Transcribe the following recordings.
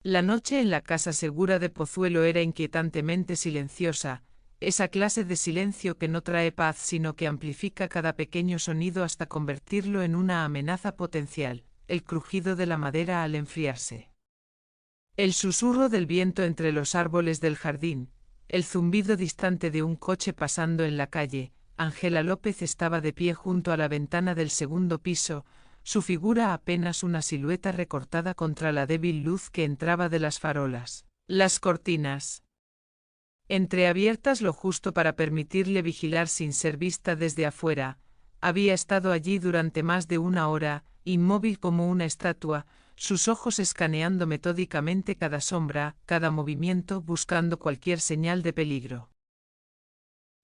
La noche en la casa segura de Pozuelo era inquietantemente silenciosa, esa clase de silencio que no trae paz sino que amplifica cada pequeño sonido hasta convertirlo en una amenaza potencial, el crujido de la madera al enfriarse. El susurro del viento entre los árboles del jardín, el zumbido distante de un coche pasando en la calle. Ángela López estaba de pie junto a la ventana del segundo piso, su figura apenas una silueta recortada contra la débil luz que entraba de las farolas. Las cortinas, entreabiertas lo justo para permitirle vigilar sin ser vista desde afuera, había estado allí durante más de una hora, inmóvil como una estatua, sus ojos escaneando metódicamente cada sombra, cada movimiento, buscando cualquier señal de peligro.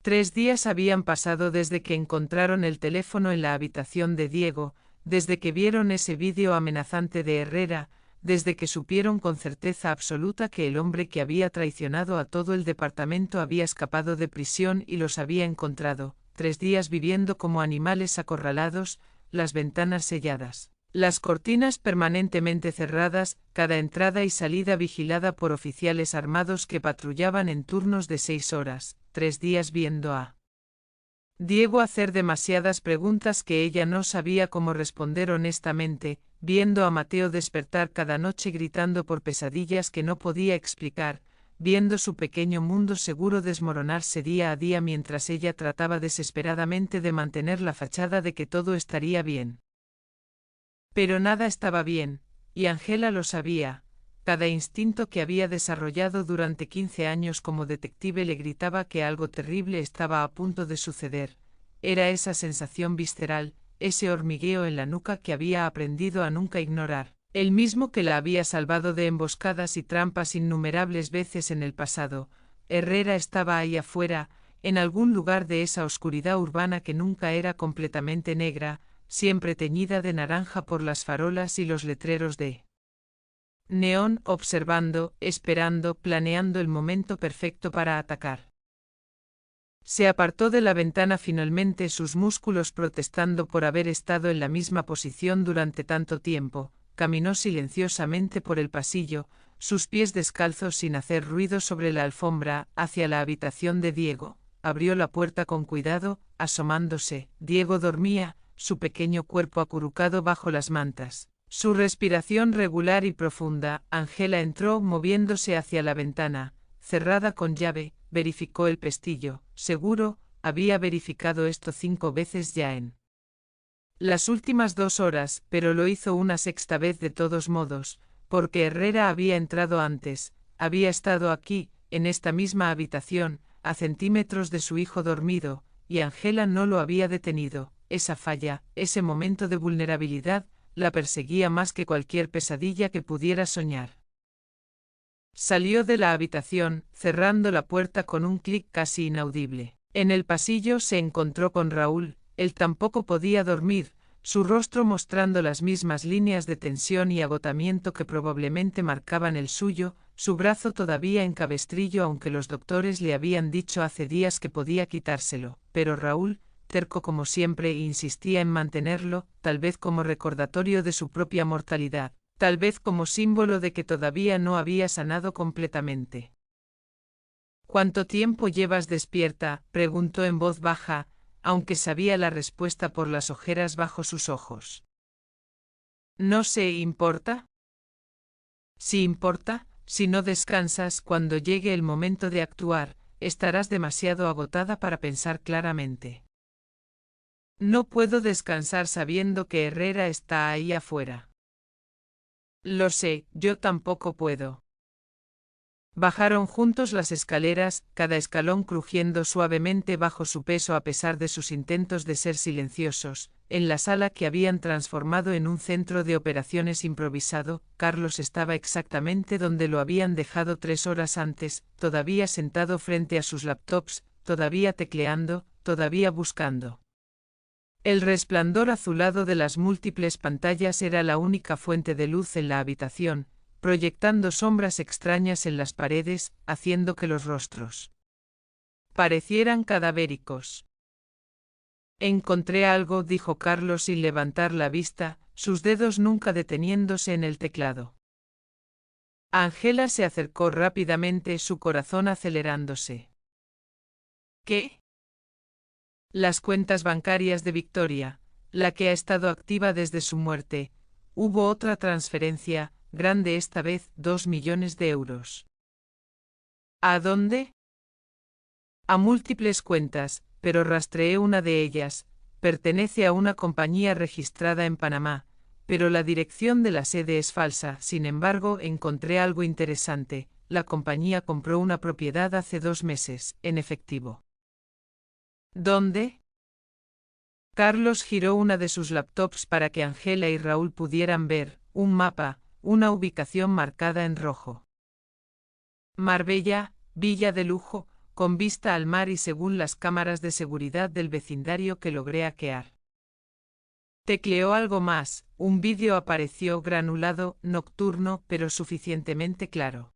3 días habían pasado desde que encontraron el teléfono en la habitación de Diego, desde que vieron ese vídeo amenazante de Herrera, desde que supieron con certeza absoluta que el hombre que había traicionado a todo el departamento había escapado de prisión y los había encontrado. 3 días viviendo como animales acorralados, las ventanas selladas, las cortinas permanentemente cerradas, cada entrada y salida vigilada por oficiales armados que patrullaban en turnos de 6 horas. 3 días viendo a Diego hacer demasiadas preguntas que ella no sabía cómo responder honestamente, viendo a Mateo despertar cada noche gritando por pesadillas que no podía explicar, viendo su pequeño mundo seguro desmoronarse día a día mientras ella trataba desesperadamente de mantener la fachada de que todo estaría bien. Pero nada estaba bien, y Ángela lo sabía. Cada instinto que había desarrollado durante 15 años como detective le gritaba que algo terrible estaba a punto de suceder. Era esa sensación visceral, ese hormigueo en la nuca que había aprendido a nunca ignorar, el mismo que la había salvado de emboscadas y trampas innumerables veces en el pasado. Herrera estaba ahí afuera, en algún lugar de esa oscuridad urbana que nunca era completamente negra, siempre teñida de naranja por las farolas y los letreros de neón, observando, esperando, planeando el momento perfecto para atacar. Se apartó de la ventana finalmente, sus músculos protestando por haber estado en la misma posición durante tanto tiempo, caminó silenciosamente por el pasillo, sus pies descalzos sin hacer ruido sobre la alfombra, hacia la habitación de Diego. Abrió la puerta con cuidado, asomándose. Diego dormía, su pequeño cuerpo acurrucado bajo las mantas, su respiración regular y profunda. Ángela entró moviéndose hacia la ventana, cerrada con llave, verificó el pestillo. Seguro, había verificado esto 5 veces ya en las últimas 2 horas, pero lo hizo una sexta vez de todos modos, porque Herrera había entrado antes, había estado aquí, en esta misma habitación, a centímetros de su hijo dormido, y Ángela no lo había detenido. Esa falla, ese momento de vulnerabilidad, la perseguía más que cualquier pesadilla que pudiera soñar. Salió de la habitación, cerrando la puerta con un clic casi inaudible. En el pasillo se encontró con Raúl. Él tampoco podía dormir, su rostro mostrando las mismas líneas de tensión y agotamiento que probablemente marcaban el suyo, su brazo todavía en cabestrillo aunque los doctores le habían dicho hace días que podía quitárselo, pero Raúl, terco como siempre, insistía en mantenerlo, tal vez como recordatorio de su propia mortalidad, tal vez como símbolo de que todavía no había sanado completamente. ¿Cuánto tiempo llevas despierta?, preguntó en voz baja, aunque sabía la respuesta por las ojeras bajo sus ojos. ¿No se importa? Si importa, si no descansas, cuando llegue el momento de actuar, estarás demasiado agotada para pensar claramente. No puedo descansar sabiendo que Herrera está ahí afuera. Lo sé, yo tampoco puedo. Bajaron juntos las escaleras, cada escalón crujiendo suavemente bajo su peso a pesar de sus intentos de ser silenciosos. En la sala que habían transformado en un centro de operaciones improvisado, Carlos estaba exactamente donde lo habían dejado 3 horas antes, todavía sentado frente a sus laptops, todavía tecleando, todavía buscando. El resplandor azulado de las múltiples pantallas era la única fuente de luz en la habitación, proyectando sombras extrañas en las paredes, haciendo que los rostros parecieran cadavéricos. Encontré algo, dijo Carlos sin levantar la vista, sus dedos nunca deteniéndose en el teclado. Angela se acercó rápidamente, su corazón acelerándose. ¿Qué? Las cuentas bancarias de Victoria, la que ha estado activa desde su muerte. Hubo otra transferencia, grande esta vez, 2 millones de euros. ¿A dónde? A múltiples cuentas, pero rastreé una de ellas. Pertenece a una compañía registrada en Panamá, pero la dirección de la sede es falsa. Sin embargo, encontré algo interesante. La compañía compró una propiedad hace 2 meses, en efectivo. ¿Dónde? Carlos giró una de sus laptops para que Angela y Raúl pudieran ver un mapa, una ubicación marcada en rojo. Marbella, villa de lujo, con vista al mar y según las cámaras de seguridad del vecindario que logré hackear. Tecleó algo más, un vídeo apareció granulado, nocturno, pero suficientemente claro.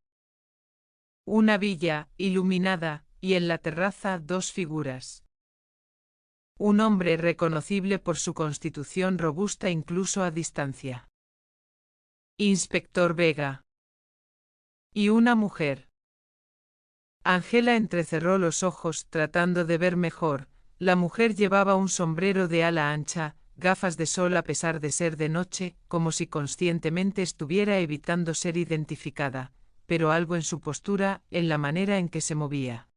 Una villa, iluminada, y en la terraza 2 figuras. Un hombre reconocible por su constitución robusta incluso a distancia. Inspector Vega. Y una mujer. Angela entrecerró los ojos tratando de ver mejor. La mujer llevaba un sombrero de ala ancha, gafas de sol a pesar de ser de noche, como si conscientemente estuviera evitando ser identificada, pero algo en su postura, en la manera en que se movía.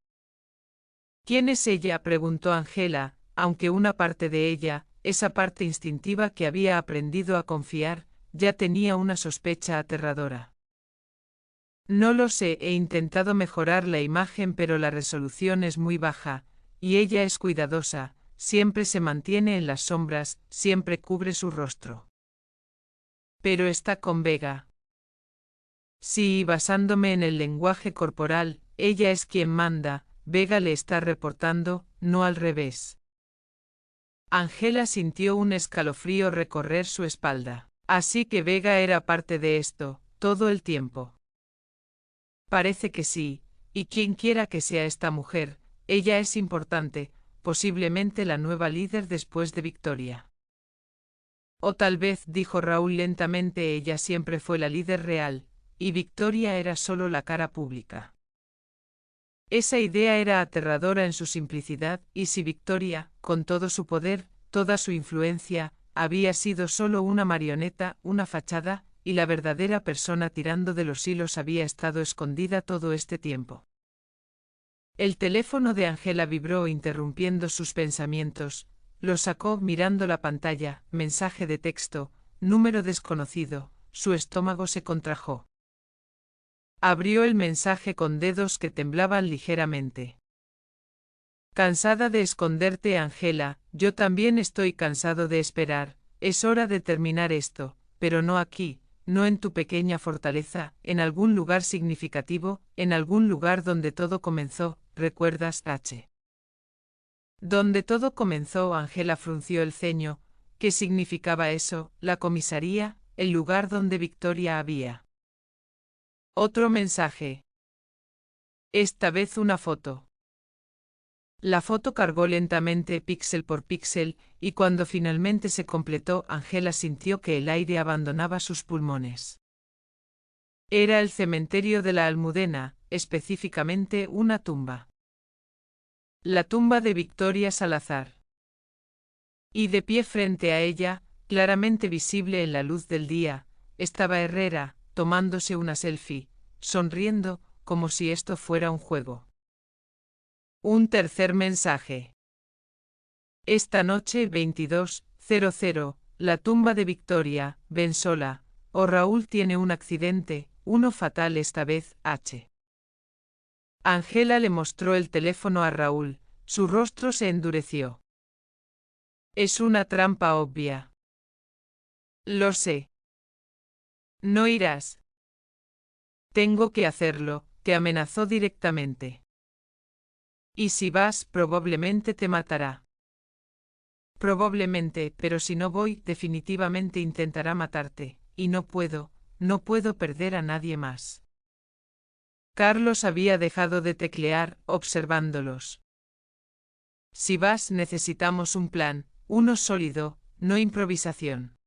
¿Quién es ella?, preguntó Angela, aunque una parte de ella, esa parte instintiva que había aprendido a confiar, ya tenía una sospecha aterradora. No lo sé, he intentado mejorar la imagen pero la resolución es muy baja, y ella es cuidadosa, siempre se mantiene en las sombras, siempre cubre su rostro. Pero está con Vega. Sí, basándome en el lenguaje corporal, ella es quien manda, Vega le está reportando, no al revés. Angela sintió un escalofrío recorrer su espalda. Así que Vega era parte de esto, todo el tiempo. Parece que sí, y quien quiera que sea esta mujer, ella es importante, posiblemente la nueva líder después de Victoria. O tal vez, dijo Raúl lentamente, ella siempre fue la líder real, y Victoria era solo la cara pública. Esa idea era aterradora en su simplicidad, y si Victoria, con todo su poder, toda su influencia, había sido solo una marioneta, una fachada, y la verdadera persona tirando de los hilos había estado escondida todo este tiempo. El teléfono de Angela vibró interrumpiendo sus pensamientos, lo sacó mirando la pantalla, mensaje de texto, número desconocido, su estómago se contrajo. Abrió el mensaje con dedos que temblaban ligeramente. Cansada de esconderte, Angela, yo también estoy cansado de esperar, es hora de terminar esto, pero no aquí. No en tu pequeña fortaleza, en algún lugar significativo, en algún lugar donde todo comenzó, ¿recuerdas, H? Donde todo comenzó, Angela frunció el ceño. ¿Qué significaba eso? La comisaría, el lugar donde Victoria había. Otro mensaje. Esta vez una foto. La foto cargó lentamente píxel por píxel, y cuando finalmente se completó, Angela sintió que el aire abandonaba sus pulmones. Era el cementerio de la Almudena, específicamente una tumba. La tumba de Victoria Salazar. Y de pie frente a ella, claramente visible en la luz del día, estaba Herrera, tomándose una selfie, sonriendo, como si esto fuera un juego. Un tercer mensaje. Esta noche 22:00, la tumba de Victoria, ven sola, o Raúl tiene un accidente, uno fatal esta vez, H. Angela le mostró el teléfono a Raúl, su rostro se endureció. Es una trampa obvia. Lo sé. No irás. Tengo que hacerlo, te amenazó directamente. Y si vas, probablemente te matará. Probablemente, pero si no voy, definitivamente intentará matarte, y no puedo perder a nadie más. Carlos había dejado de teclear, observándolos. Si vas, necesitamos un plan, uno sólido, no improvisación.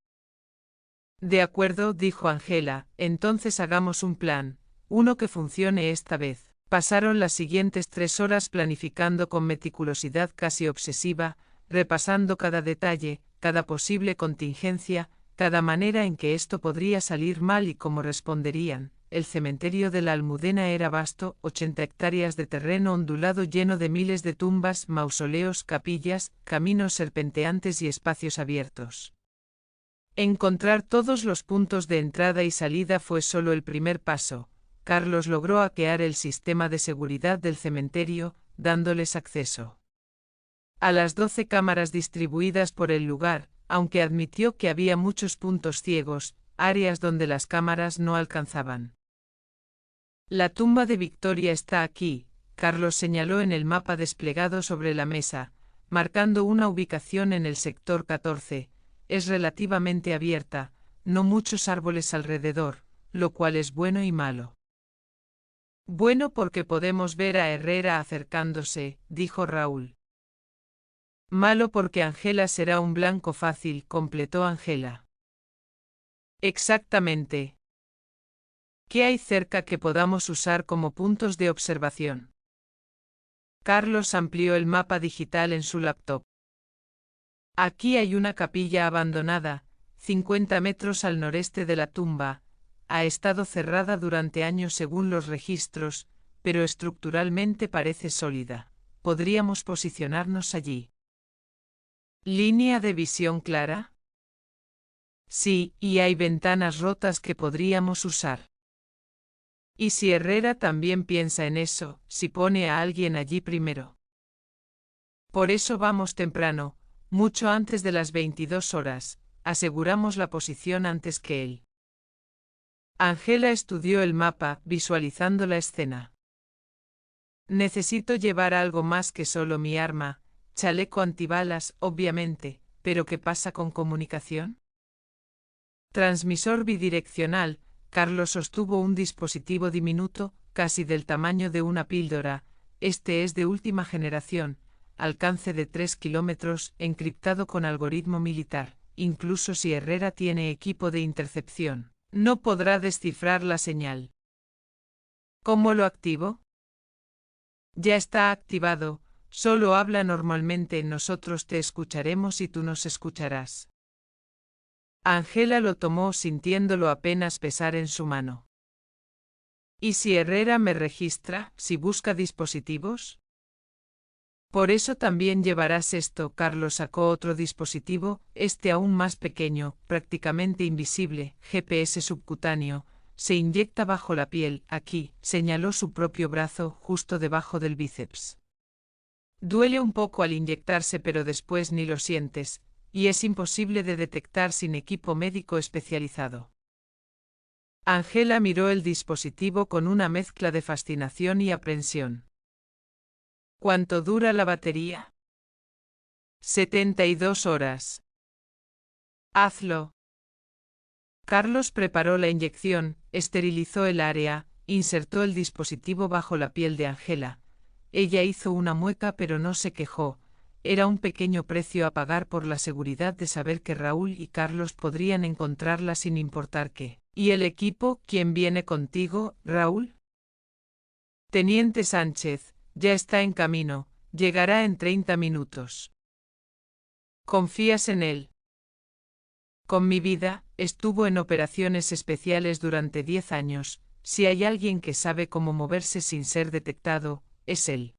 De acuerdo, dijo Angela, entonces hagamos un plan, Uno que funcione esta vez. Pasaron las siguientes 3 horas planificando con meticulosidad casi obsesiva, repasando cada detalle, cada posible contingencia, cada manera en que esto podría salir mal y cómo responderían. El cementerio de la Almudena era vasto, 80 hectáreas de terreno ondulado lleno de miles de tumbas, mausoleos, capillas, caminos serpenteantes y espacios abiertos. Encontrar todos los puntos de entrada y salida fue solo el primer paso. Carlos logró hackear el sistema de seguridad del cementerio, dándoles acceso a las 12 cámaras distribuidas por el lugar, aunque admitió que había muchos puntos ciegos, áreas donde las cámaras no alcanzaban. La tumba de Victoria está aquí, Carlos señaló en el mapa desplegado sobre la mesa, marcando una ubicación en el sector 14, es relativamente abierta, no muchos árboles alrededor, lo cual es bueno y malo. Bueno porque podemos ver a Herrera acercándose, dijo Raúl. Malo porque Angela será un blanco fácil, completó Angela. Exactamente. ¿Qué hay cerca que podamos usar como puntos de observación? Carlos amplió el mapa digital en su laptop. Aquí hay una capilla abandonada, 50 metros al noreste de la tumba. Ha estado cerrada durante años según los registros, pero estructuralmente parece sólida. Podríamos posicionarnos allí. ¿Línea de visión clara? Sí, y hay ventanas rotas que podríamos usar. ¿Y si Herrera también piensa en eso, si pone a alguien allí primero? Por eso vamos temprano, mucho antes de las 22 horas, aseguramos la posición antes que él. Angela estudió el mapa, visualizando la escena. Necesito llevar algo más que solo mi arma, chaleco antibalas, obviamente, pero ¿qué pasa con comunicación? Transmisor bidireccional. Carlos sostuvo un dispositivo diminuto, casi del tamaño de una píldora. Este es de última generación, alcance de 3 kilómetros, encriptado con algoritmo militar. Incluso si Herrera tiene equipo de intercepción, no podrá descifrar la señal. ¿Cómo lo activo? Ya está activado. Solo habla normalmente, nosotros te escucharemos y tú nos escucharás. Angela lo tomó sintiéndolo apenas pesar en su mano. ¿Y si Herrera me registra, si busca dispositivos? Por eso también llevarás esto. Carlos sacó otro dispositivo, este aún más pequeño, prácticamente invisible, GPS subcutáneo, se inyecta bajo la piel, aquí, señaló su propio brazo, justo debajo del bíceps. Duele un poco al inyectarse pero después ni lo sientes, y es imposible de detectar sin equipo médico especializado. Angela miró el dispositivo con una mezcla de fascinación y aprensión. ¿Cuánto dura la batería? 72 horas. Hazlo. Carlos preparó la inyección, esterilizó el área, insertó el dispositivo bajo la piel de Angela. Ella hizo una mueca pero no se quejó. Era un pequeño precio a pagar por la seguridad de saber que Raúl y Carlos podrían encontrarla sin importar qué. ¿Y el equipo, quién viene contigo, Raúl? Teniente Sánchez, ya está en camino, llegará en 30 minutos. ¿Confías en él? Con mi vida, estuvo en operaciones especiales durante 10 años, si hay alguien que sabe cómo moverse sin ser detectado, es él.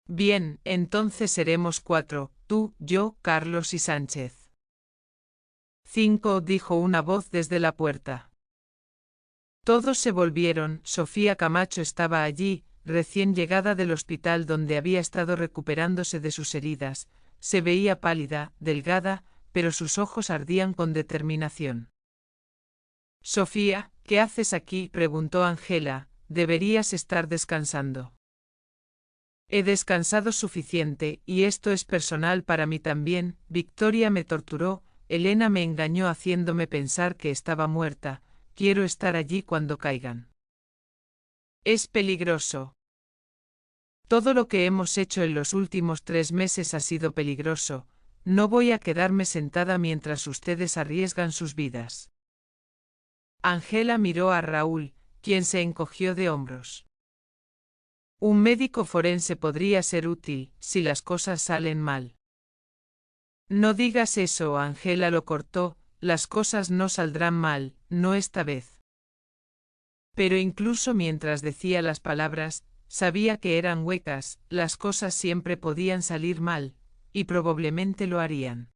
Bien, entonces seremos 4, tú, yo, Carlos y Sánchez. 5, dijo una voz desde la puerta. Todos se volvieron. Sofía Camacho estaba allí, recién llegada del hospital donde había estado recuperándose de sus heridas. Se veía pálida, delgada, pero sus ojos ardían con determinación. Sofía, ¿qué haces aquí?, preguntó Angela. Deberías estar descansando. He descansado suficiente, y esto es personal para mí también. Victoria me torturó, Elena me engañó haciéndome pensar que estaba muerta. Quiero estar allí cuando caigan. Es peligroso. Todo lo que hemos hecho en los últimos 3 meses ha sido peligroso. No voy a quedarme sentada mientras ustedes arriesgan sus vidas. Angela miró a Raúl, quien se encogió de hombros. Un médico forense podría ser útil, si las cosas salen mal. No digas eso, Angela lo cortó, las cosas no saldrán mal, no esta vez. Pero incluso mientras decía las palabras, sabía que eran huecas, las cosas siempre podían salir mal, y probablemente lo harían.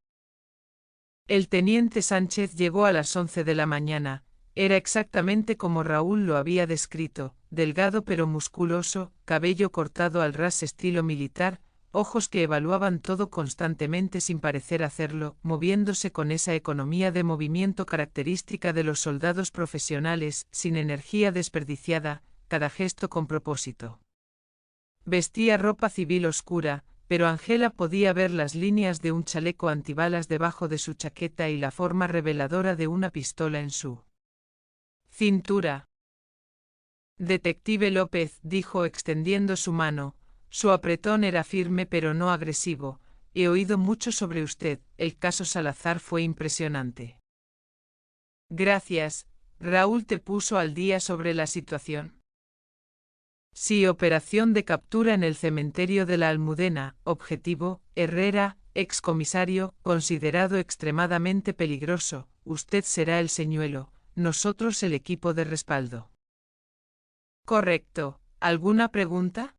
El teniente Sánchez llegó a las 11 de la mañana, era exactamente como Raúl lo había descrito, delgado pero musculoso, cabello cortado al ras estilo militar, ojos que evaluaban todo constantemente sin parecer hacerlo, moviéndose con esa economía de movimiento característica de los soldados profesionales, sin energía desperdiciada, cada gesto con propósito. Vestía ropa civil oscura, pero Angela podía ver las líneas de un chaleco antibalas debajo de su chaqueta y la forma reveladora de una pistola en su cintura. Detective López, dijo extendiendo su mano, su apretón era firme pero no agresivo, he oído mucho sobre usted, el caso Salazar fue impresionante. Gracias, Raúl te puso al día sobre la situación. Sí, operación de captura en el cementerio de la Almudena, objetivo, Herrera, excomisario, considerado extremadamente peligroso, usted será el señuelo, nosotros el equipo de respaldo. Correcto, ¿alguna pregunta?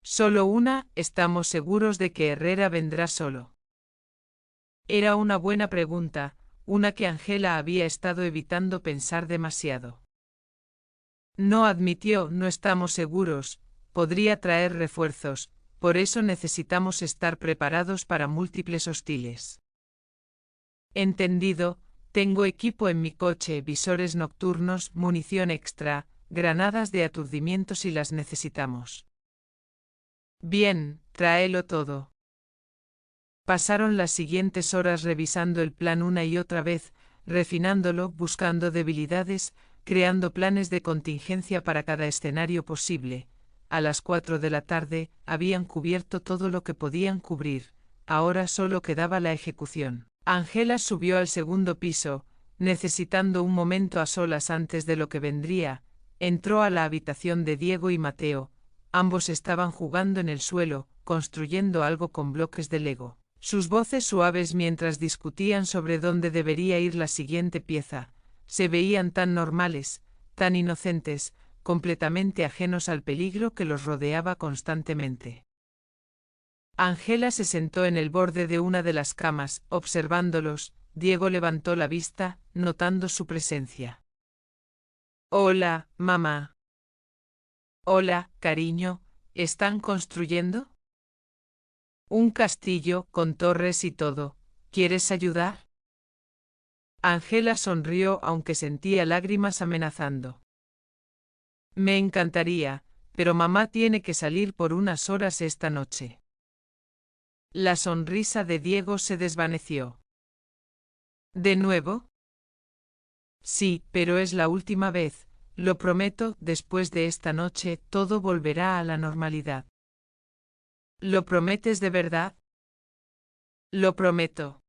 Solo una, estamos seguros de que Herrera vendrá solo. Era una buena pregunta, una que Angela había estado evitando pensar demasiado. No admitió, no estamos seguros, podría traer refuerzos, por eso necesitamos estar preparados para múltiples hostiles. Entendido, tengo equipo en mi coche, visores nocturnos, munición extra, granadas de aturdimiento si las necesitamos. Bien, tráelo todo. Pasaron las siguientes horas revisando el plan una y otra vez, refinándolo, buscando debilidades, creando planes de contingencia para cada escenario posible. A las 4 de la tarde, habían cubierto todo lo que podían cubrir, ahora solo quedaba la ejecución. Angela subió al segundo piso, necesitando un momento a solas antes de lo que vendría, entró a la habitación de Diego y Mateo, ambos estaban jugando en el suelo, construyendo algo con bloques de Lego. Sus voces suaves mientras discutían sobre dónde debería ir la siguiente pieza, se veían tan normales, tan inocentes, completamente ajenos al peligro que los rodeaba constantemente. Angela se sentó en el borde de una de las camas, observándolos. Diego levantó la vista, notando su presencia. Hola, mamá. Hola, cariño, ¿están construyendo? Un castillo, con torres y todo. ¿Quieres ayudar? Angela sonrió aunque sentía lágrimas amenazando. Me encantaría, pero mamá tiene que salir por unas horas esta noche. La sonrisa de Diego se desvaneció. ¿De nuevo? Sí, pero es la última vez, lo prometo, después de esta noche todo volverá a la normalidad. ¿Lo prometes de verdad? Lo prometo.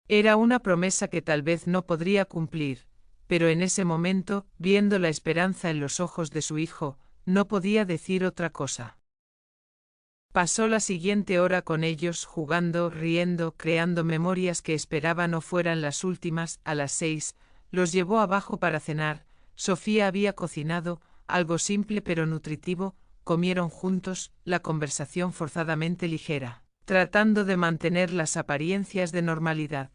Era una promesa que tal vez no podría cumplir, pero en ese momento, viendo la esperanza en los ojos de su hijo, no podía decir otra cosa. Pasó la siguiente hora con ellos, jugando, riendo, creando memorias que esperaba no fueran las últimas. A las 6, los llevó abajo para cenar. Sofía había cocinado, algo simple pero nutritivo, comieron juntos, la conversación forzadamente ligera, tratando de mantener las apariencias de normalidad.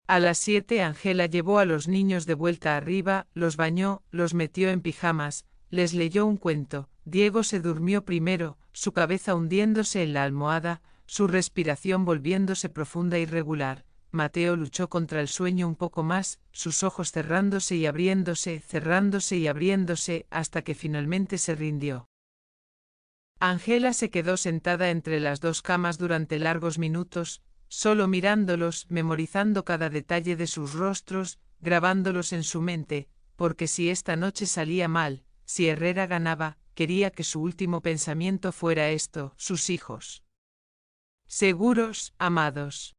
A las 7 Angela llevó a los niños de vuelta arriba, los bañó, los metió en pijamas, les leyó un cuento. Diego se durmió primero, su cabeza hundiéndose en la almohada, su respiración volviéndose profunda y regular. Mateo luchó contra el sueño un poco más, sus ojos cerrándose y abriéndose, hasta que finalmente se rindió. Angela se quedó sentada entre las dos camas durante largos minutos, solo mirándolos, memorizando cada detalle de sus rostros, grabándolos en su mente, porque si esta noche salía mal, si Herrera ganaba, quería que su último pensamiento fuera esto, sus hijos. Seguros, amados.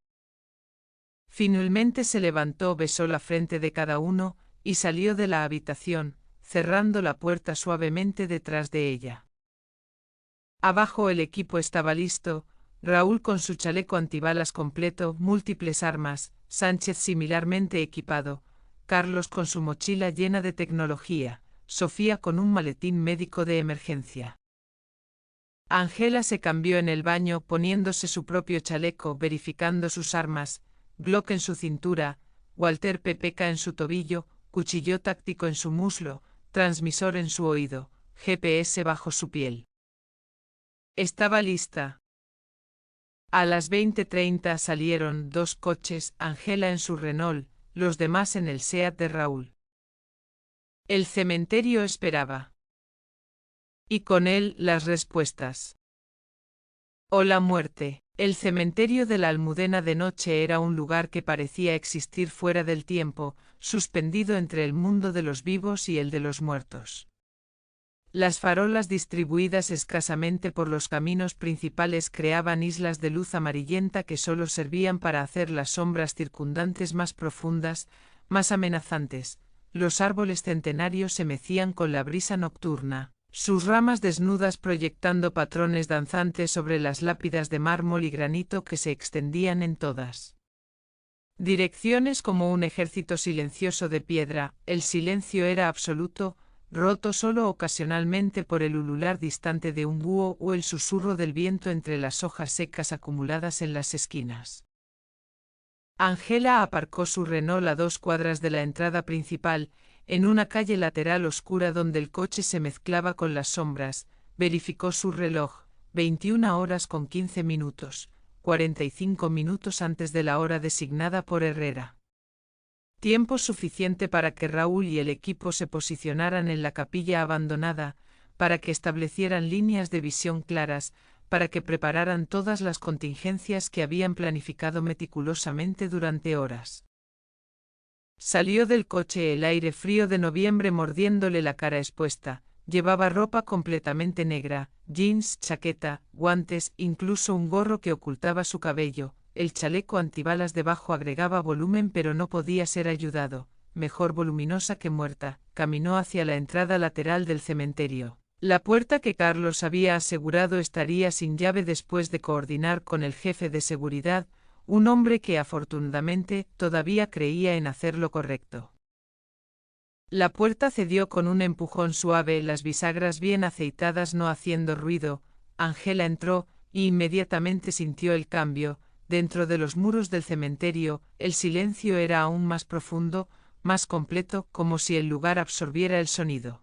Finalmente se levantó, besó la frente de cada uno, y salió de la habitación, cerrando la puerta suavemente detrás de ella. Abajo el equipo estaba listo, Raúl con su chaleco antibalas completo, múltiples armas, Sánchez similarmente equipado, Carlos con su mochila llena de tecnología, Sofía con un maletín médico de emergencia. Ángela se cambió en el baño poniéndose su propio chaleco, verificando sus armas, Glock en su cintura, Walter PPK en su tobillo, cuchillo táctico en su muslo, transmisor en su oído, GPS bajo su piel. Estaba lista. A las 20:30 salieron 2 coches, Ángela en su Renault, los demás en el Seat de Raúl. El cementerio esperaba. Y con él las respuestas. O la muerte. El cementerio de la Almudena de noche era un lugar que parecía existir fuera del tiempo, suspendido entre el mundo de los vivos y el de los muertos. Las farolas distribuidas escasamente por los caminos principales creaban islas de luz amarillenta que solo servían para hacer las sombras circundantes más profundas, más amenazantes. Los árboles centenarios se mecían con la brisa nocturna, sus ramas desnudas proyectando patrones danzantes sobre las lápidas de mármol y granito que se extendían en todas direcciones como un ejército silencioso de piedra. El silencio era absoluto, roto solo ocasionalmente por el ulular distante de un búho o el susurro del viento entre las hojas secas acumuladas en las esquinas. Ángela aparcó su Renault a 2 cuadras de la entrada principal, en una calle lateral oscura donde el coche se mezclaba con las sombras, verificó su reloj, 21:15, 45 minutos antes de la hora designada por Herrera. Tiempo suficiente para que Raúl y el equipo se posicionaran en la capilla abandonada, para que establecieran líneas de visión claras, para que prepararan todas las contingencias que habían planificado meticulosamente durante horas. Salió del coche el aire frío de noviembre mordiéndole la cara expuesta, llevaba ropa completamente negra, jeans, chaqueta, guantes, incluso un gorro que ocultaba su cabello. El chaleco antibalas debajo agregaba volumen pero no podía ser ayudado, mejor voluminosa que muerta, caminó hacia la entrada lateral del cementerio. La puerta que Carlos había asegurado estaría sin llave después de coordinar con el jefe de seguridad, un hombre que afortunadamente todavía creía en hacer lo correcto. La puerta cedió con un empujón suave, las bisagras bien aceitadas no haciendo ruido. Ángela entró, y inmediatamente sintió el cambio. Dentro de los muros del cementerio, el silencio era aún más profundo, más completo, como si el lugar absorbiera el sonido.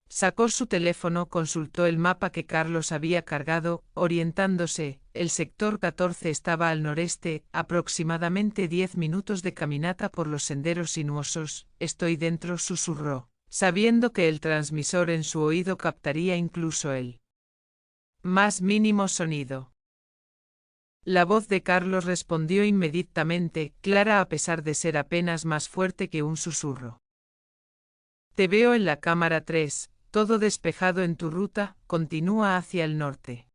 Sacó su teléfono, consultó el mapa que Carlos había cargado, orientándose. El sector 14 estaba al noreste, aproximadamente 10 minutos de caminata por los senderos sinuosos. Estoy dentro, susurró, sabiendo que el transmisor en su oído captaría incluso el más mínimo sonido. La voz de Carlos respondió inmediatamente, clara a pesar de ser apenas más fuerte que un susurro. Te veo en la cámara 3, todo despejado en tu ruta, continúa hacia el norte.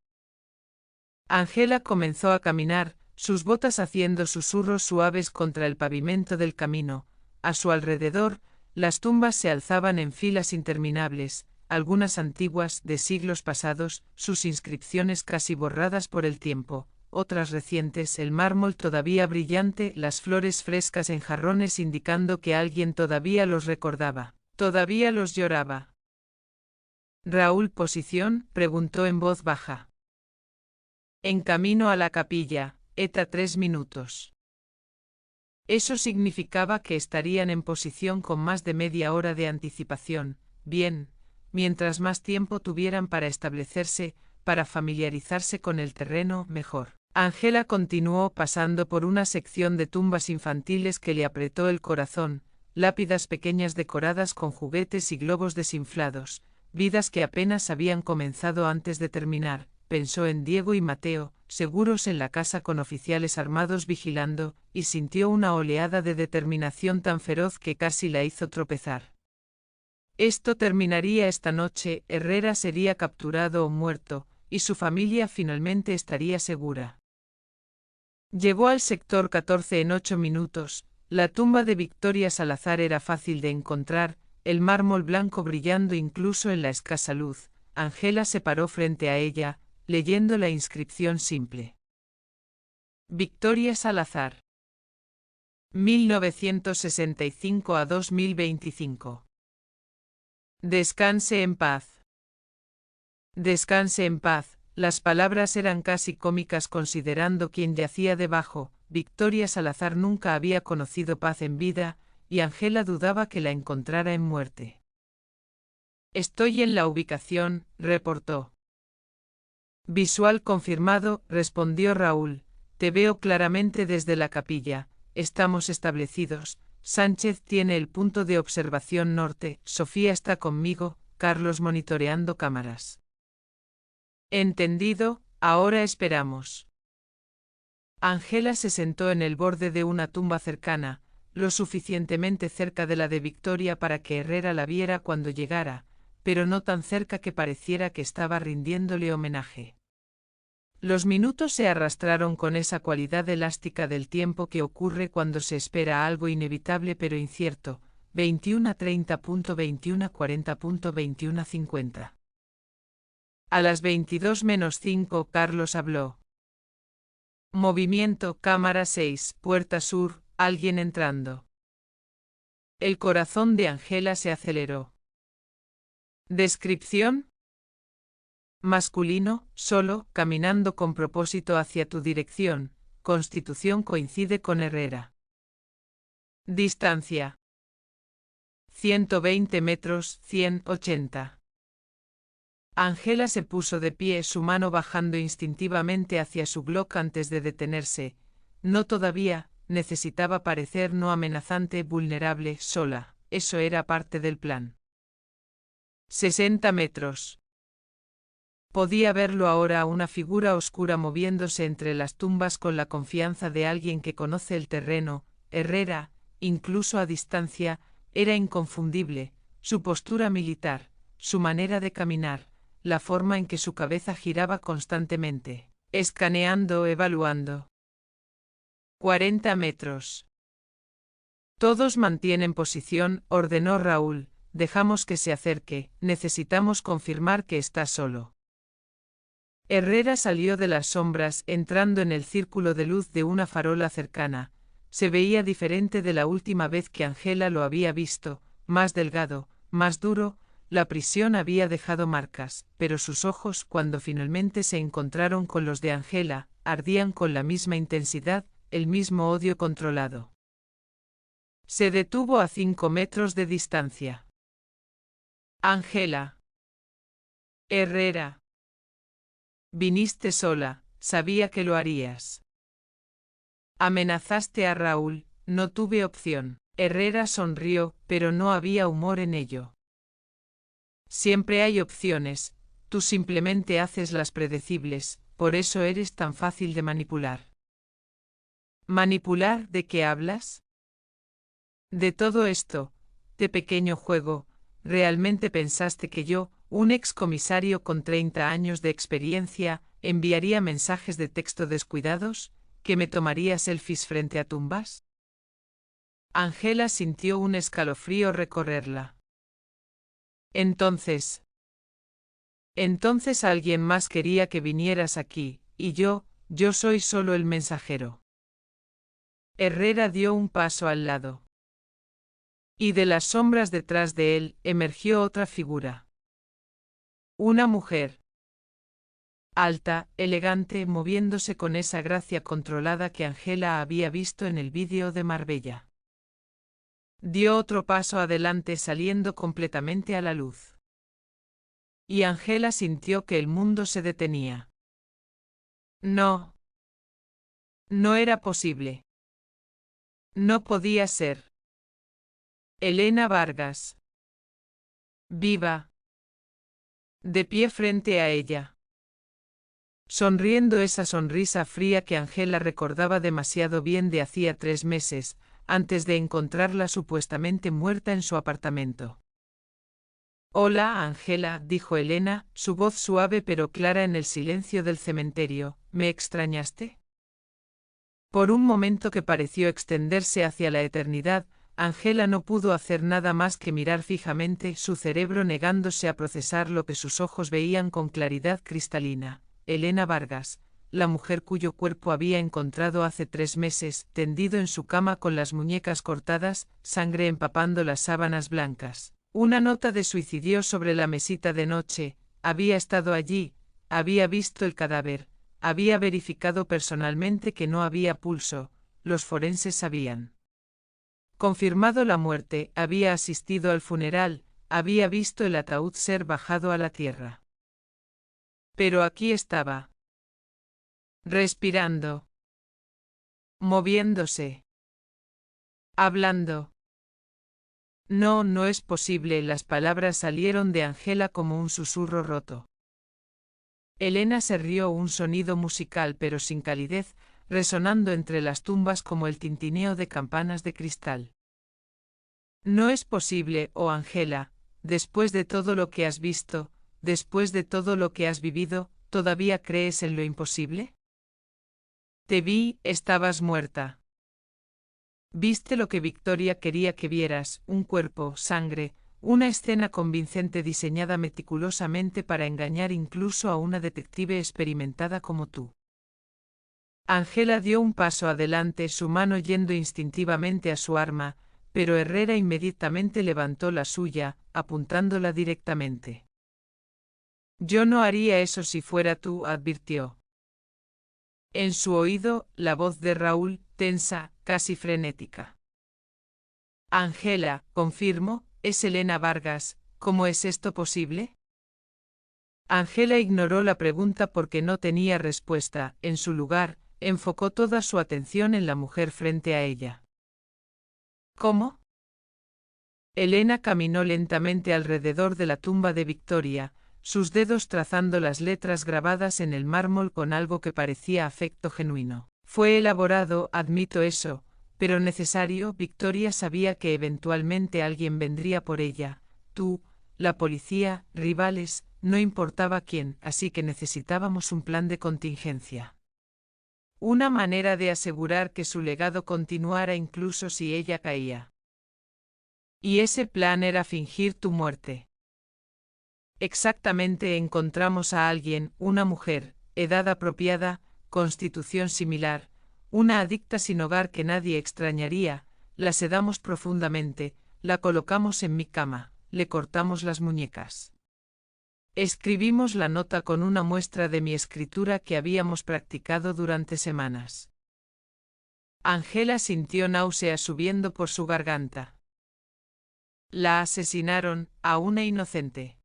Ángela comenzó a caminar, sus botas haciendo susurros suaves contra el pavimento del camino. A su alrededor, las tumbas se alzaban en filas interminables, algunas antiguas, de siglos pasados, sus inscripciones casi borradas por el tiempo, otras recientes, el mármol todavía brillante, las flores frescas en jarrones indicando que alguien todavía los recordaba, todavía los lloraba. Raúl, ¿posición?, preguntó en voz baja. En camino a la capilla, ETA 3 minutos. Eso significaba que estarían en posición con más de media hora de anticipación. Bien, mientras más tiempo tuvieran para establecerse, para familiarizarse con el terreno, mejor. Ángela continuó pasando por una sección de tumbas infantiles que le apretó el corazón, lápidas pequeñas decoradas con juguetes y globos desinflados, vidas que apenas habían comenzado antes de terminar. Pensó en Diego y Mateo, seguros en la casa con oficiales armados vigilando, y sintió una oleada de determinación tan feroz que casi la hizo tropezar. Esto terminaría esta noche, Herrera sería capturado o muerto, y su familia finalmente estaría segura. Llegó al sector 14 en 8 minutos, La tumba de Victoria Salazar era fácil de encontrar, el mármol blanco brillando incluso en la escasa luz. Ángela se paró frente a ella, leyendo la inscripción simple. Victoria Salazar. 1965 a 2025. Descanse en paz. Descanse en paz. Las palabras eran casi cómicas considerando quién yacía debajo. Victoria Salazar nunca había conocido paz en vida, y Ángela dudaba que la encontrara en muerte. Estoy en la ubicación, reportó. Visual confirmado, respondió Raúl. Te veo claramente desde la capilla. Estamos establecidos. Sánchez tiene el punto de observación norte. Sofía está conmigo. Carlos monitoreando cámaras. Entendido, ahora esperamos. Ángela se sentó en el borde de una tumba cercana, lo suficientemente cerca de la de Victoria para que Herrera la viera cuando llegara, pero no tan cerca que pareciera que estaba rindiéndole homenaje. Los minutos se arrastraron con esa cualidad elástica del tiempo que ocurre cuando se espera algo inevitable pero incierto. 21:30.21:40.21:50. A las 22:05 Carlos habló. Movimiento, cámara 6, puerta sur, alguien entrando. El corazón de Ángela se aceleró. Descripción. Masculino, solo, caminando con propósito hacia tu dirección. Constitución coincide con Herrera. Distancia. 120 metros, 180. Ángela se puso de pie, su mano bajando instintivamente hacia su Glock antes de detenerse. No todavía, necesitaba parecer no amenazante, vulnerable, sola. Eso era parte del plan. 60 metros. Podía verlo ahora, una figura oscura moviéndose entre las tumbas con la confianza de alguien que conoce el terreno. Herrera, incluso a distancia, era inconfundible, su postura militar, su manera de caminar, la forma en que su cabeza giraba constantemente, escaneando, evaluando. 40 metros. Todos mantienen posición, ordenó Raúl. Dejamos que se acerque, necesitamos confirmar que está solo. Herrera salió de las sombras, entrando en el círculo de luz de una farola cercana. Se veía diferente de la última vez que Ángela lo había visto, más delgado, más duro. La prisión había dejado marcas, pero sus ojos, cuando finalmente se encontraron con los de Ángela, ardían con la misma intensidad, el mismo odio controlado. Se detuvo a 5 metros de distancia. Ángela. Herrera. Viniste sola, sabía que lo harías. Amenazaste a Raúl, no tuve opción. Herrera sonrió, pero no había humor en ello. Siempre hay opciones, tú simplemente haces las predecibles, por eso eres tan fácil de manipular. ¿Manipular? ¿De qué hablas? De todo esto, de pequeño juego. ¿Realmente pensaste que yo, un excomisario con 30 años de experiencia, enviaría mensajes de texto descuidados? ¿Que me tomaría selfies frente a tumbas? Ángela sintió un escalofrío recorrerla. Entonces alguien más quería que vinieras aquí, y yo soy solo el mensajero. Herrera dio un paso al lado. Y de las sombras detrás de él, emergió otra figura. Una mujer. Alta, elegante, moviéndose con esa gracia controlada que Ángela había visto en el vídeo de Marbella. Dio otro paso adelante, saliendo completamente a la luz. Y Ángela sintió que el mundo se detenía. No. No era posible. No podía ser. Elena Vargas. Viva. De pie frente a ella. Sonriendo, esa sonrisa fría que Ángela recordaba demasiado bien de hacía 3 meses, antes de encontrarla supuestamente muerta en su apartamento. Hola, Ángela, dijo Elena, su voz suave pero clara en el silencio del cementerio. ¿Me extrañaste? Por un momento que pareció extenderse hacia la eternidad, Angela no pudo hacer nada más que mirar fijamente, su cerebro negándose a procesar lo que sus ojos veían con claridad cristalina. Elena Vargas, la mujer cuyo cuerpo había encontrado hace 3 meses, tendido en su cama con las muñecas cortadas, sangre empapando las sábanas blancas. Una nota de suicidio sobre la mesita de noche. Había estado allí, había visto el cadáver, había verificado personalmente que no había pulso, los forenses sabían. Confirmado la muerte, había asistido al funeral, había visto el ataúd ser bajado a la tierra. Pero aquí estaba. Respirando. Moviéndose. Hablando. No, no es posible, las palabras salieron de Angela como un susurro roto. Elena se rió, un sonido musical pero sin calidez, resonando entre las tumbas como el tintineo de campanas de cristal. No es posible, oh Angela, después de todo lo que has visto, después de todo lo que has vivido, ¿todavía crees en lo imposible? Te vi, estabas muerta. Viste lo que Victoria quería que vieras, un cuerpo, sangre, una escena convincente diseñada meticulosamente para engañar incluso a una detective experimentada como tú. Angela dio un paso adelante, su mano yendo instintivamente a su arma, pero Herrera inmediatamente levantó la suya, apuntándola directamente. Yo no haría eso si fuera tú, advirtió. En su oído, la voz de Raúl, tensa, casi frenética. Angela, confirmo, es Elena Vargas, ¿cómo es esto posible? Angela ignoró la pregunta porque no tenía respuesta, en su lugar, enfocó toda su atención en la mujer frente a ella. ¿Cómo? Elena caminó lentamente alrededor de la tumba de Victoria, sus dedos trazando las letras grabadas en el mármol con algo que parecía afecto genuino. Fue elaborado, admito eso, pero necesario. Victoria sabía que eventualmente alguien vendría por ella, tú, la policía, rivales, no importaba quién, así que necesitábamos un plan de contingencia. Una manera de asegurar que su legado continuara incluso si ella caía. Y ese plan era fingir tu muerte. Exactamente, encontramos a alguien, una mujer, edad apropiada, constitución similar, una adicta sin hogar que nadie extrañaría, la sedamos profundamente, la colocamos en mi cama, le cortamos las muñecas. Escribimos la nota con una muestra de mi escritura que habíamos practicado durante semanas. Angela sintió náuseas subiendo por su garganta. La asesinaron, a una inocente.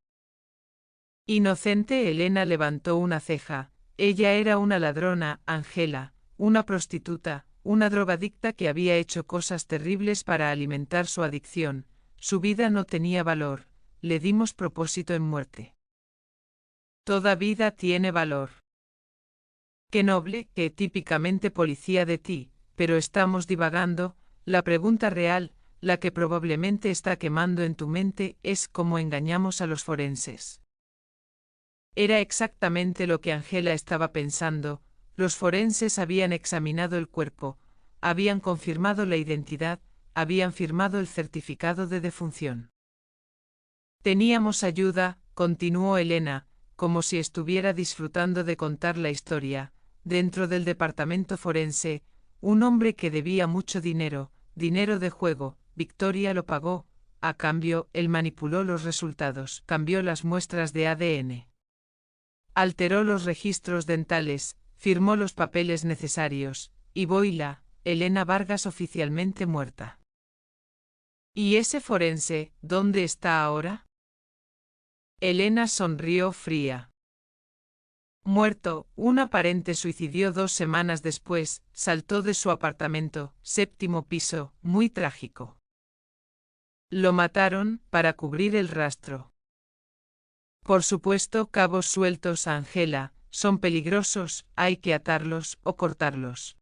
Inocente. Elena levantó una ceja. Ella era una ladrona, Angela, una prostituta, una drogadicta que había hecho cosas terribles para alimentar su adicción. Su vida no tenía valor, le dimos propósito en muerte. Toda vida tiene valor. Qué noble, qué típicamente policía de ti, pero estamos divagando. La pregunta real, la que probablemente está quemando en tu mente, es cómo engañamos a los forenses. Era exactamente lo que Angela estaba pensando. Los forenses habían examinado el cuerpo, habían confirmado la identidad, habían firmado el certificado de defunción. Teníamos ayuda, continuó Elena, como si estuviera disfrutando de contar la historia, dentro del departamento forense, un hombre que debía mucho dinero, dinero de juego. Victoria lo pagó, a cambio, él manipuló los resultados, cambió las muestras de ADN. Alteró los registros dentales, firmó los papeles necesarios, y voila, Elena Vargas oficialmente muerta. ¿Y ese forense, dónde está ahora? Elena sonrió fría. Muerto, un aparente suicidio 2 semanas después, saltó de su apartamento, 7º piso, muy trágico. Lo mataron, para cubrir el rastro. Por supuesto, cabos sueltos, Angela, son peligrosos, hay que atarlos o cortarlos.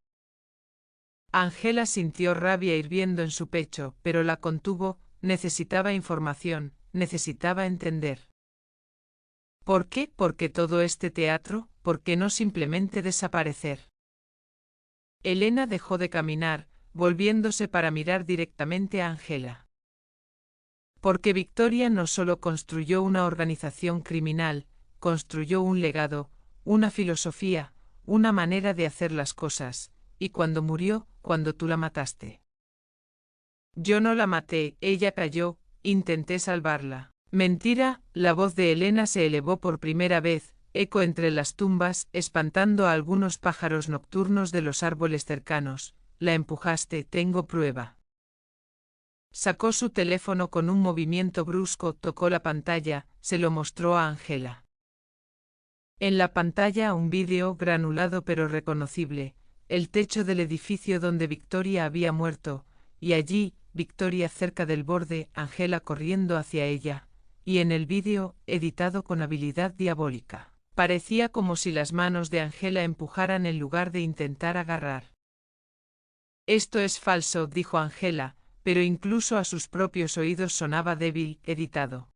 Angela sintió rabia hirviendo en su pecho, pero la contuvo, necesitaba información, necesitaba entender. ¿Por qué? ¿Por qué todo este teatro? ¿Por qué no simplemente desaparecer? Elena dejó de caminar, volviéndose para mirar directamente a Angela. Porque Victoria no solo construyó una organización criminal, construyó un legado, una filosofía, una manera de hacer las cosas, y cuando murió, cuando tú la mataste. Yo no la maté, ella cayó, intenté salvarla. Mentira, la voz de Elena se elevó por primera vez, eco entre las tumbas, espantando a algunos pájaros nocturnos de los árboles cercanos. La empujaste, tengo prueba. Sacó su teléfono con un movimiento brusco, tocó la pantalla, se lo mostró a Angela. En la pantalla un vídeo granulado pero reconocible, el techo del edificio donde Victoria había muerto, y allí, Victoria cerca del borde, Angela corriendo hacia ella, y en el vídeo, editado con habilidad diabólica, parecía como si las manos de Angela empujaran en lugar de intentar agarrar. Esto es falso, dijo Angela, pero incluso a sus propios oídos sonaba débil, editado.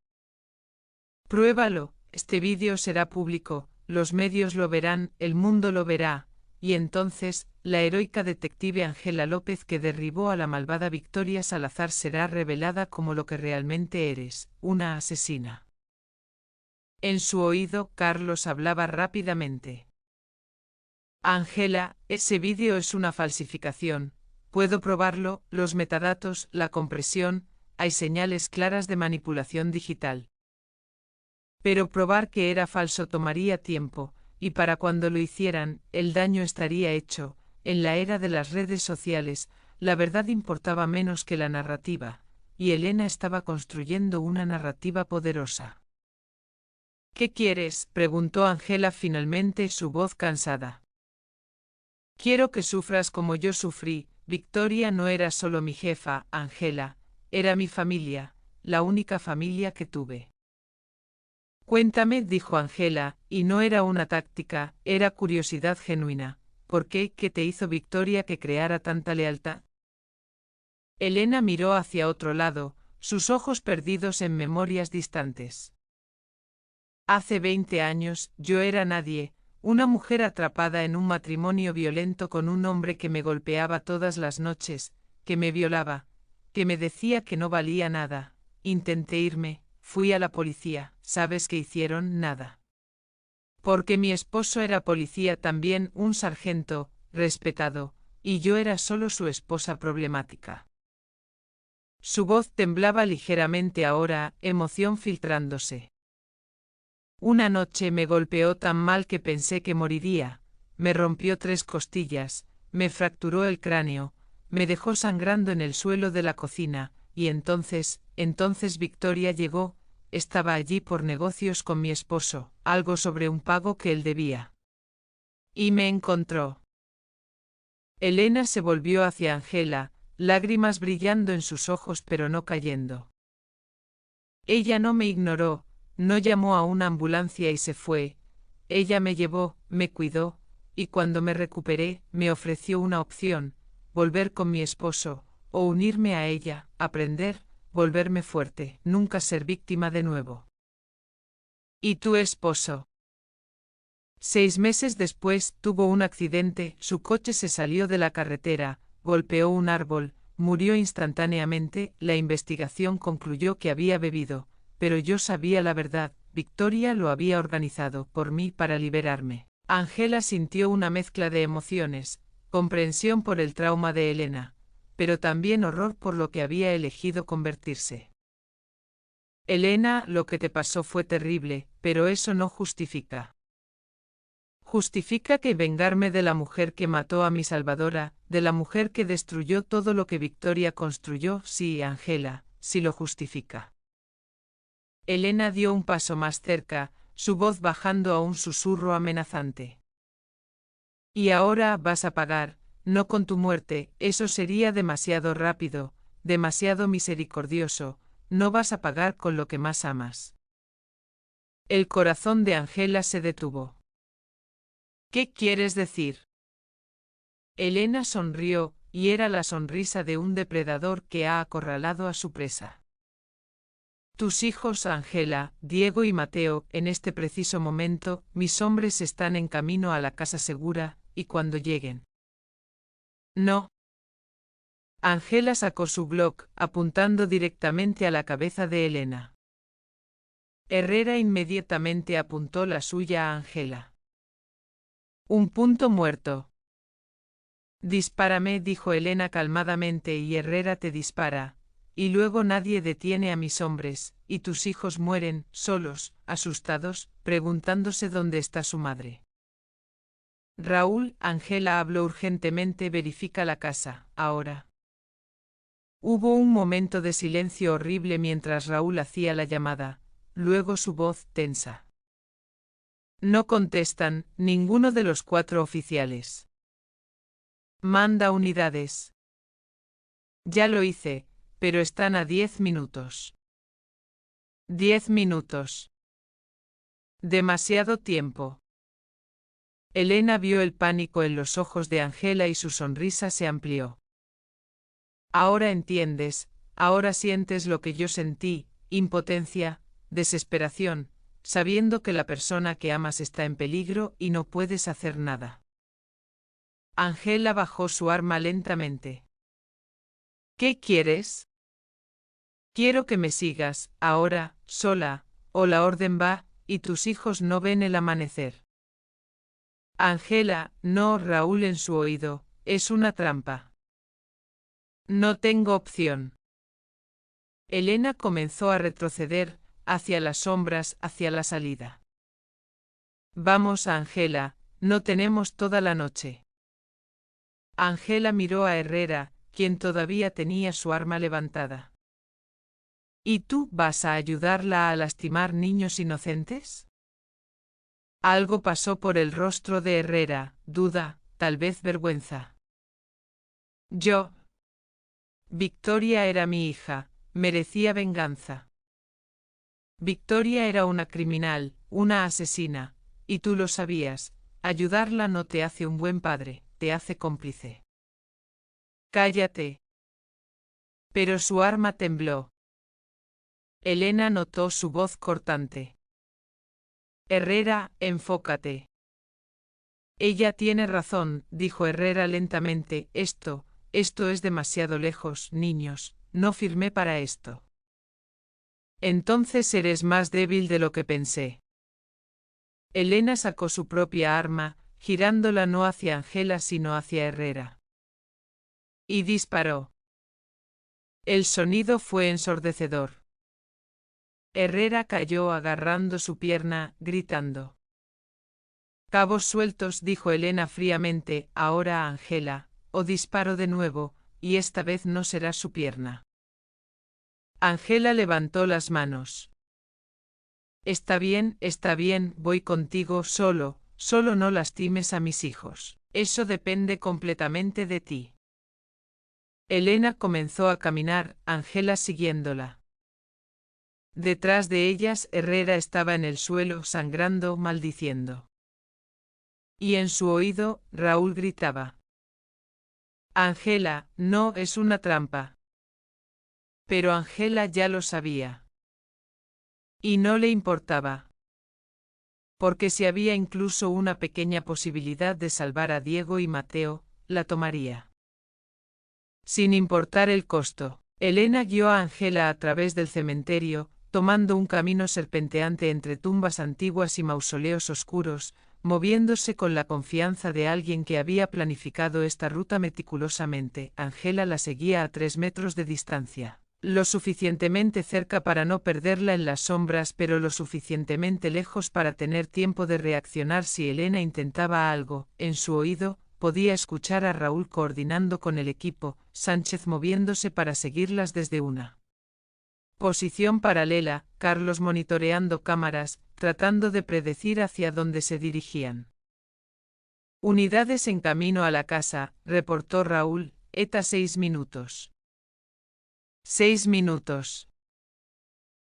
Pruébalo, este vídeo será público, los medios lo verán, el mundo lo verá, y entonces, la heroica detective Angela López que derribó a la malvada Victoria Salazar será revelada como lo que realmente eres, una asesina. En su oído, Carlos hablaba rápidamente. Angela, ese vídeo es una falsificación. Puedo probarlo, los metadatos, la compresión, hay señales claras de manipulación digital. Pero probar que era falso tomaría tiempo, y para cuando lo hicieran, el daño estaría hecho. En la era de las redes sociales, la verdad importaba menos que la narrativa, y Elena estaba construyendo una narrativa poderosa. ¿Qué quieres?, preguntó Angela finalmente, su voz cansada. Quiero que sufras como yo sufrí. Victoria no era solo mi jefa, Angela, era mi familia, la única familia que tuve. Cuéntame, dijo Angela, y no era una táctica, era curiosidad genuina. ¿Por qué? ¿Qué te hizo Victoria que creara tanta lealtad? Elena miró hacia otro lado, sus ojos perdidos en memorias distantes. Hace 20 años, yo era nadie, una mujer atrapada en un matrimonio violento con un hombre que me golpeaba todas las noches, que me violaba, que me decía que no valía nada. Intenté irme, fui a la policía, ¿sabes qué hicieron? Nada. Porque mi esposo era policía también, un sargento, respetado, y yo era solo su esposa problemática. Su voz temblaba ligeramente ahora, emoción filtrándose. Una noche me golpeó tan mal que pensé que moriría, me rompió 3 costillas, me fracturó el cráneo, me dejó sangrando en el suelo de la cocina, y entonces Victoria llegó, estaba allí por negocios con mi esposo, algo sobre un pago que él debía. Y me encontró. Elena se volvió hacia Angela, lágrimas brillando en sus ojos pero no cayendo. Ella no me ignoró, no llamó a una ambulancia y se fue, ella me llevó, me cuidó, y cuando me recuperé, me ofreció una opción, volver con mi esposo, o unirme a ella, aprender, volverme fuerte, nunca ser víctima de nuevo. ¿Y tu esposo? 6 meses después, tuvo un accidente, su coche se salió de la carretera, golpeó un árbol, murió instantáneamente, la investigación concluyó que había bebido, pero yo sabía la verdad, Victoria lo había organizado por mí para liberarme. Angela sintió una mezcla de emociones, comprensión por el trauma de Elena, pero también horror por lo que había elegido convertirse. Elena, lo que te pasó fue terrible, pero eso no justifica. Justifica que vengarme de la mujer que mató a mi salvadora, de la mujer que destruyó todo lo que Victoria construyó, sí, Angela, sí lo justifica. Elena dio un paso más cerca, su voz bajando a un susurro amenazante. Y ahora vas a pagar, no con tu muerte, eso sería demasiado rápido, demasiado misericordioso, no vas a pagar con lo que más amas. El corazón de Angela se detuvo. ¿Qué quieres decir? Elena sonrió, y era la sonrisa de un depredador que ha acorralado a su presa. Tus hijos, Angela, Diego y Mateo, en este preciso momento, mis hombres están en camino a la casa segura, y cuando lleguen, No. Angela sacó su Glock, apuntando directamente a la cabeza de Elena. Herrera inmediatamente apuntó la suya a Angela. Un punto muerto. Dispárame, dijo Elena calmadamente, y Herrera te dispara, y luego nadie detiene a mis hombres, y tus hijos mueren, solos, asustados, preguntándose dónde está su madre. Raúl, Angela habló urgentemente, verifica la casa, ahora. Hubo un momento de silencio horrible mientras Raúl hacía la llamada, luego su voz tensa. No contestan, ninguno de los 4 oficiales. Manda unidades. Ya lo hice, pero están a 10 minutos. 10 minutos. Demasiado tiempo. Elena vio el pánico en los ojos de Angela y su sonrisa se amplió. Ahora entiendes, ahora sientes lo que yo sentí, impotencia, desesperación, sabiendo que la persona que amas está en peligro y no puedes hacer nada. Angela bajó su arma lentamente. ¿Qué quieres? Quiero que me sigas, ahora, sola, o la orden va, y tus hijos no ven el amanecer. Angela, no, Raúl en su oído, es una trampa. No tengo opción. Elena comenzó a retroceder, hacia las sombras, hacia la salida. Vamos, Angela, no tenemos toda la noche. Angela miró a Herrera, quien todavía tenía su arma levantada. ¿Y tú vas a ayudarla a lastimar niños inocentes? Algo pasó por el rostro de Herrera, duda, tal vez vergüenza. Yo. Victoria era mi hija, merecía venganza. Victoria era una criminal, una asesina, y tú lo sabías, ayudarla no te hace un buen padre, te hace cómplice. Cállate. Pero su arma tembló. Elena notó su voz cortante. Herrera, enfócate. Ella tiene razón, dijo Herrera lentamente, esto es demasiado lejos, niños, no firmé para esto. Entonces eres más débil de lo que pensé. Elena sacó su propia arma, girándola no hacia Angela sino hacia Herrera. Y disparó. El sonido fue ensordecedor. Herrera cayó agarrando su pierna, gritando. Cabos sueltos, dijo Elena fríamente, ahora a Angela, o disparo de nuevo, y esta vez no será su pierna. Angela levantó las manos. Está bien, voy contigo, solo no lastimes a mis hijos. Eso depende completamente de ti. Elena comenzó a caminar, Angela siguiéndola. Detrás de ellas, Herrera estaba en el suelo, sangrando, maldiciendo. Y en su oído, Raúl gritaba. Angela, no es una trampa. Pero Angela ya lo sabía. Y no le importaba. Porque si había incluso una pequeña posibilidad de salvar a Diego y Mateo, la tomaría. Sin importar el costo, Elena guió a Angela a través del cementerio, tomando un camino serpenteante entre tumbas antiguas y mausoleos oscuros, moviéndose con la confianza de alguien que había planificado esta ruta meticulosamente. Angela la seguía a 3 metros de distancia, lo suficientemente cerca para no perderla en las sombras, pero lo suficientemente lejos para tener tiempo de reaccionar si Elena intentaba algo. En su oído, podía escuchar a Raúl coordinando con el equipo, Sánchez moviéndose para seguirlas desde una posición paralela, Carlos monitoreando cámaras, tratando de predecir hacia dónde se dirigían. Unidades en camino a la casa, reportó Raúl, ETA 6 minutos. 6 minutos.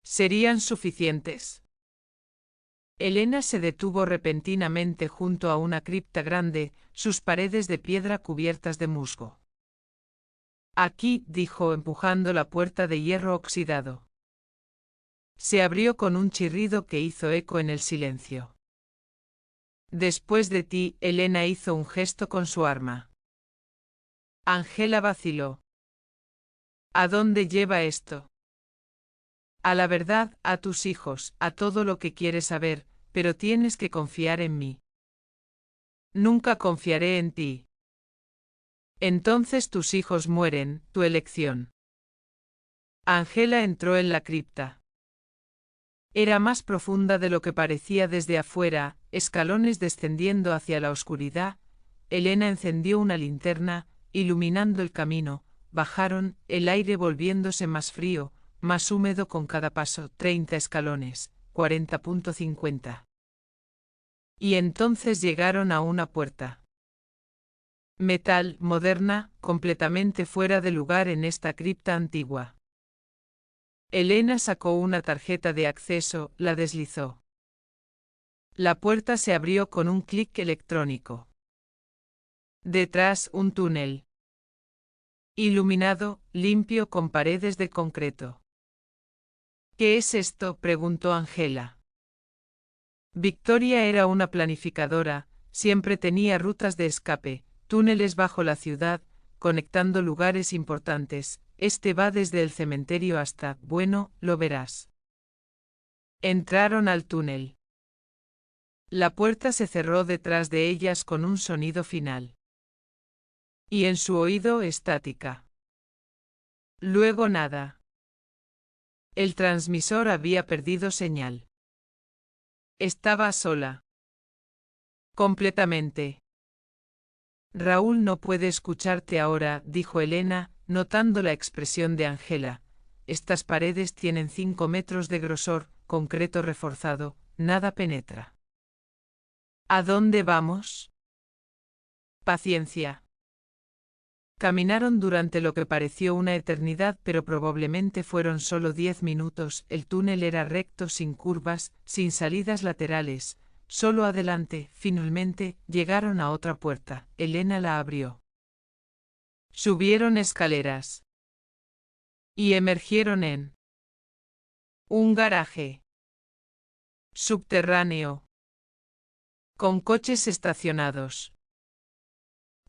¿Serían suficientes? Elena se detuvo repentinamente junto a una cripta grande, sus paredes de piedra cubiertas de musgo. Aquí, dijo empujando la puerta de hierro oxidado. Se abrió con un chirrido que hizo eco en el silencio. Después de ti, Elena hizo un gesto con su arma. Angela vaciló. ¿A dónde lleva esto? A la verdad, a tus hijos, a todo lo que quieres saber, pero tienes que confiar en mí. Nunca confiaré en ti. Entonces tus hijos mueren, tu elección. Angela entró en la cripta. Era más profunda de lo que parecía desde afuera, escalones descendiendo hacia la oscuridad. Elena encendió una linterna, iluminando el camino. Bajaron, el aire volviéndose más frío, más húmedo con cada paso. 30 escalones, 40.50. Y entonces llegaron a una puerta. Metal, moderna, completamente fuera de lugar en esta cripta antigua. Elena sacó una tarjeta de acceso, la deslizó. La puerta se abrió con un clic electrónico. Detrás, un túnel. Iluminado, limpio con paredes de concreto. ¿Qué es esto?, preguntó Angela. Victoria era una planificadora, siempre tenía rutas de escape, túneles bajo la ciudad, conectando lugares importantes. Este va desde el cementerio hasta, bueno, lo verás. Entraron al túnel. La puerta se cerró detrás de ellas con un sonido final. Y en su oído estática. Luego nada. El transmisor había perdido señal. Estaba sola. Completamente. Raúl no puede escucharte ahora, dijo Elena, notando la expresión de Angela. Estas paredes tienen 5 metros de grosor, concreto reforzado, nada penetra. ¿A dónde vamos? Paciencia. Caminaron durante lo que pareció una eternidad, pero probablemente fueron solo 10 minutos. El túnel era recto, sin curvas, sin salidas laterales, solo adelante. Finalmente, llegaron a otra puerta. Elena la abrió. Subieron escaleras. Y emergieron en un garaje subterráneo, con coches estacionados.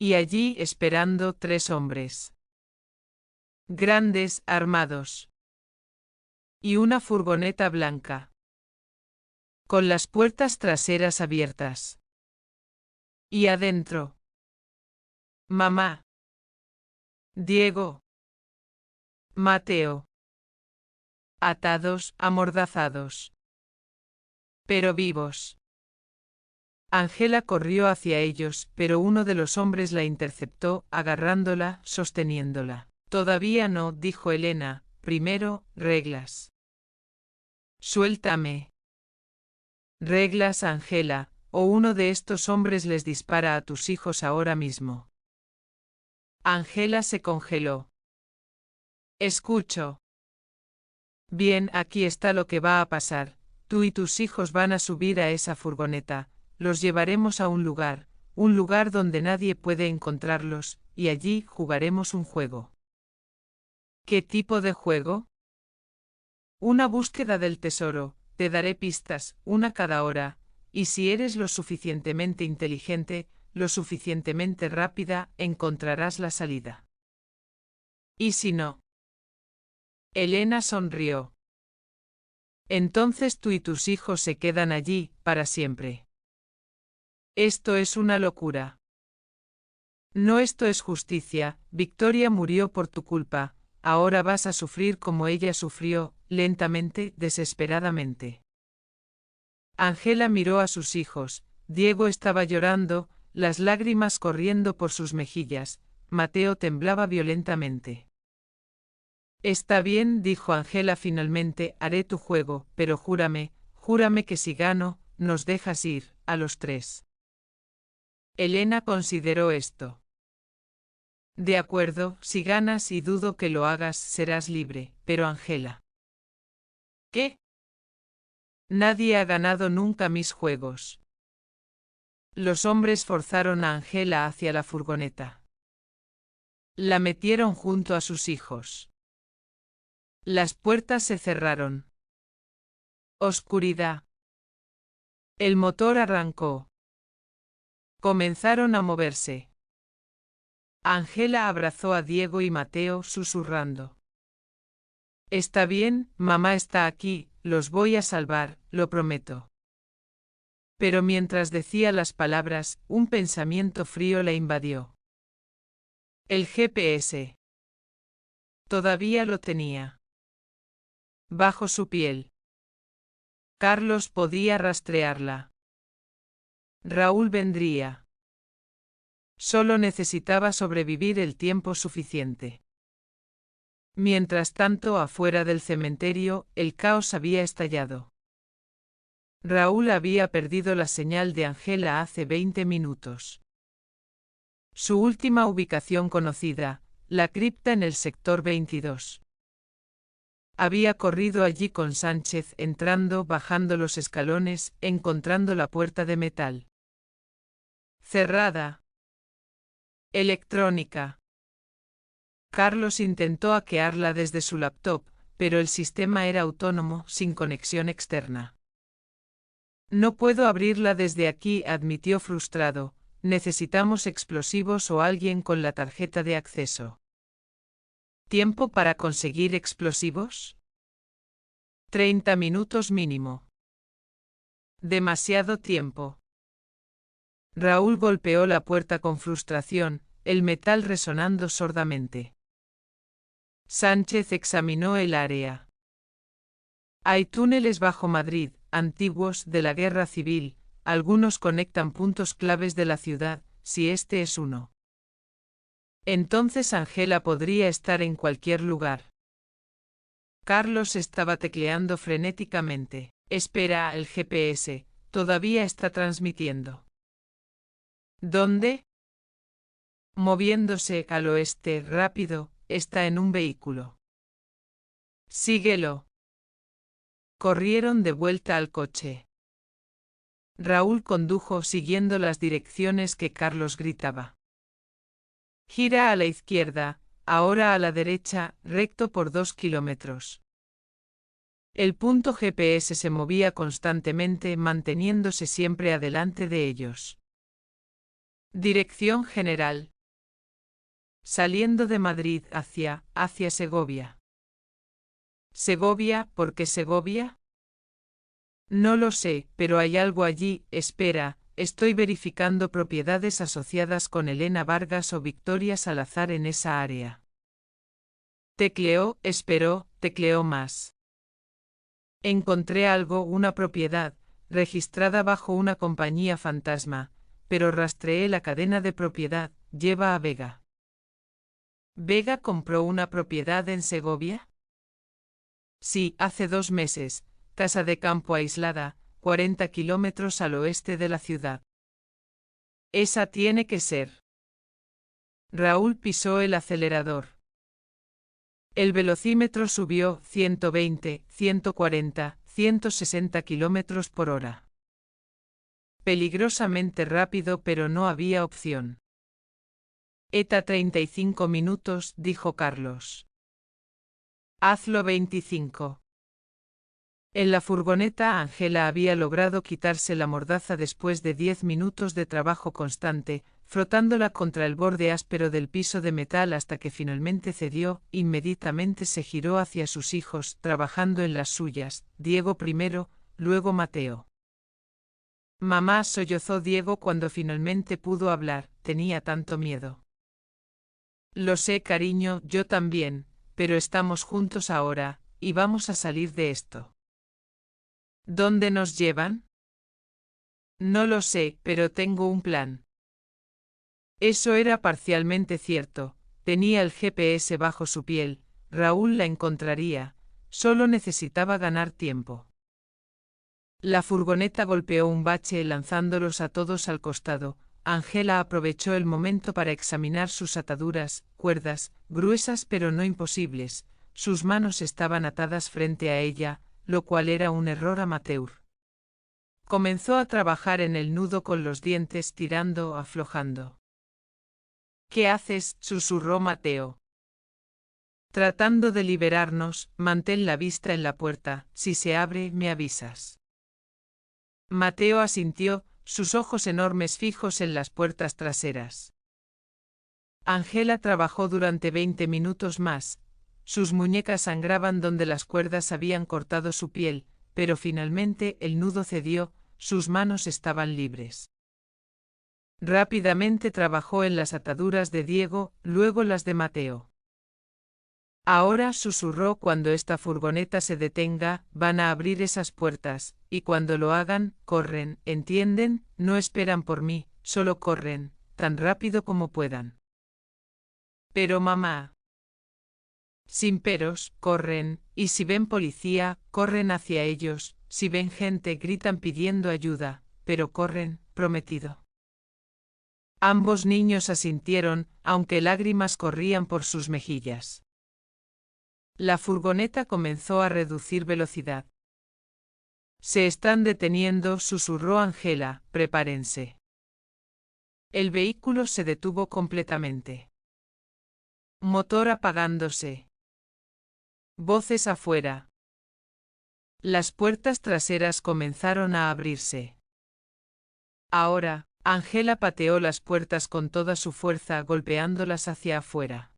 Y allí esperando 3 hombres. Grandes, armados. Y una furgoneta blanca. Con las puertas traseras abiertas. Y adentro. Mamá. Diego. Mateo. Atados, amordazados. Pero vivos. Angela corrió hacia ellos, pero uno de los hombres la interceptó, agarrándola, sosteniéndola. Todavía no, dijo Elena, primero, reglas. Suéltame. Reglas, Angela, o uno de estos hombres les dispara a tus hijos ahora mismo. Angela se congeló. Escucho. Bien, aquí está lo que va a pasar. Tú y tus hijos van a subir a esa furgoneta. Los llevaremos a un lugar donde nadie puede encontrarlos, y allí jugaremos un juego. ¿Qué tipo de juego? Una búsqueda del tesoro. Te daré pistas, una cada hora, y si eres lo suficientemente inteligente, lo suficientemente rápida, encontrarás la salida. ¿Y si no? Elena sonrió. Entonces tú y tus hijos se quedan allí, para siempre. Esto es una locura. No, esto es justicia. Victoria murió por tu culpa, ahora vas a sufrir como ella sufrió, lentamente, desesperadamente. Angela miró a sus hijos. Diego estaba llorando, las lágrimas corriendo por sus mejillas. Mateo temblaba violentamente. Está bien, dijo Angela finalmente, haré tu juego, pero júrame que si gano, nos dejas ir, a los 3. Elena consideró esto. De acuerdo, si ganas y dudo que lo hagas, serás libre, pero Angela. ¿Qué? Nadie ha ganado nunca mis juegos. Los hombres forzaron a Angela hacia la furgoneta. La metieron junto a sus hijos. Las puertas se cerraron. Oscuridad. El motor arrancó. Comenzaron a moverse. Ángela abrazó a Diego y Mateo susurrando. Está bien, mamá está aquí, los voy a salvar, lo prometo. Pero mientras decía las palabras, un pensamiento frío la invadió. El GPS. Todavía lo tenía. Bajo su piel. Carlos podía rastrearla. Raúl vendría. Solo necesitaba sobrevivir el tiempo suficiente. Mientras tanto, afuera del cementerio, el caos había estallado. Raúl había perdido la señal de Ángela hace 20 minutos. Su última ubicación conocida, la cripta en el sector 22. Había corrido allí con Sánchez, entrando, bajando los escalones, encontrando la puerta de metal. Cerrada. Electrónica. Carlos intentó hackearla desde su laptop, pero el sistema era autónomo, sin conexión externa. No puedo abrirla desde aquí, admitió frustrado. Necesitamos explosivos o alguien con la tarjeta de acceso. ¿Tiempo para conseguir explosivos? 30 minutos mínimo. Demasiado tiempo. Raúl golpeó la puerta con frustración, el metal resonando sordamente. Sánchez examinó el área. Hay túneles bajo Madrid, antiguos, de la guerra civil, algunos conectan puntos claves de la ciudad, si este es uno. Entonces Ángela podría estar en cualquier lugar. Carlos estaba tecleando frenéticamente. Espera, el GPS, todavía está transmitiendo. ¿Dónde? Moviéndose al oeste, rápido, está en un vehículo. Síguelo. Corrieron de vuelta al coche. Raúl condujo siguiendo las direcciones que Carlos gritaba. Gira a la izquierda, ahora a la derecha, recto por 2 kilómetros. El punto GPS se movía constantemente, manteniéndose siempre adelante de ellos. Dirección general. Saliendo de Madrid hacia Segovia. ¿Segovia? ¿Por qué Segovia? No lo sé, pero hay algo allí. Espera, estoy verificando propiedades asociadas con Elena Vargas o Victoria Salazar en esa área. Tecleó, esperó, tecleó más. Encontré algo, una propiedad, registrada bajo una compañía fantasma, pero rastreé la cadena de propiedad, lleva a Vega. ¿Vega compró una propiedad en Segovia? Sí, hace 2 meses, casa de campo aislada, 40 kilómetros al oeste de la ciudad. Esa tiene que ser. Raúl pisó el acelerador. El velocímetro subió 120, 140, 160 kilómetros por hora. Peligrosamente rápido, pero no había opción. ETA 35 minutos, dijo Carlos. Hazlo 25. En la furgoneta Ángela había logrado quitarse la mordaza después de 10 minutos de trabajo constante, frotándola contra el borde áspero del piso de metal hasta que finalmente cedió. Inmediatamente se giró hacia sus hijos, trabajando en las suyas, Diego primero, luego Mateo. Mamá, sollozó Diego cuando finalmente pudo hablar, tenía tanto miedo. Lo sé, cariño, yo también, pero estamos juntos ahora, y vamos a salir de esto. ¿Dónde nos llevan? No lo sé, pero tengo un plan. Eso era parcialmente cierto, tenía el GPS bajo su piel, Raúl la encontraría, solo necesitaba ganar tiempo. La furgoneta golpeó un bache lanzándolos a todos al costado. Ángela aprovechó el momento para examinar sus ataduras, cuerdas, gruesas pero no imposibles, sus manos estaban atadas frente a ella, lo cual era un error amateur. Comenzó a trabajar en el nudo con los dientes tirando, aflojando. ¿Qué haces?, susurró Mateo. Tratando de liberarnos, mantén la vista en la puerta, si se abre, me avisas. Mateo asintió, sus ojos enormes fijos en las puertas traseras. Angela trabajó durante 20 minutos más. Sus muñecas sangraban donde las cuerdas habían cortado su piel, pero finalmente el nudo cedió, sus manos estaban libres. Rápidamente trabajó en las ataduras de Diego, luego las de Mateo. Ahora, susurró, cuando esta furgoneta se detenga, van a abrir esas puertas, y cuando lo hagan, corren, ¿entienden? No esperan por mí, solo corren, tan rápido como puedan. Pero mamá. Sin peros, corren, y si ven policía, corren hacia ellos, si ven gente, gritan pidiendo ayuda, pero corren, prometido. Ambos niños asintieron, aunque lágrimas corrían por sus mejillas. La furgoneta comenzó a reducir velocidad. Se están deteniendo, susurró Angela, prepárense. El vehículo se detuvo completamente. Motor apagándose. Voces afuera. Las puertas traseras comenzaron a abrirse. Ahora, Angela pateó las puertas con toda su fuerza, golpeándolas hacia afuera.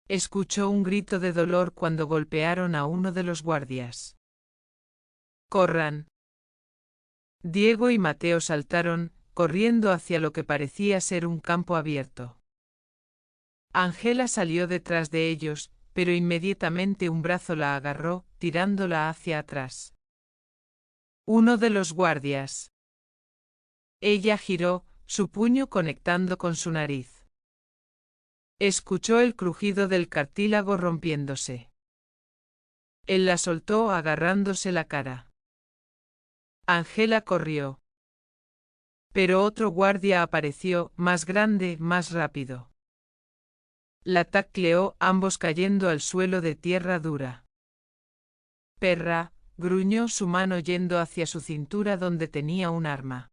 Escuchó un grito de dolor cuando golpearon a uno de los guardias. ¡Corran! Diego y Mateo saltaron, corriendo hacia lo que parecía ser un campo abierto. Angela salió detrás de ellos, pero inmediatamente un brazo la agarró, tirándola hacia atrás. Uno de los guardias. Ella giró, su puño conectando con su nariz. Escuchó el crujido del cartílago rompiéndose. Él la soltó agarrándose la cara. Angela corrió. Pero otro guardia apareció, más grande, más rápido. La tacleó, ambos cayendo al suelo de tierra dura. Perra, gruñó, su mano yendo hacia su cintura donde tenía un arma.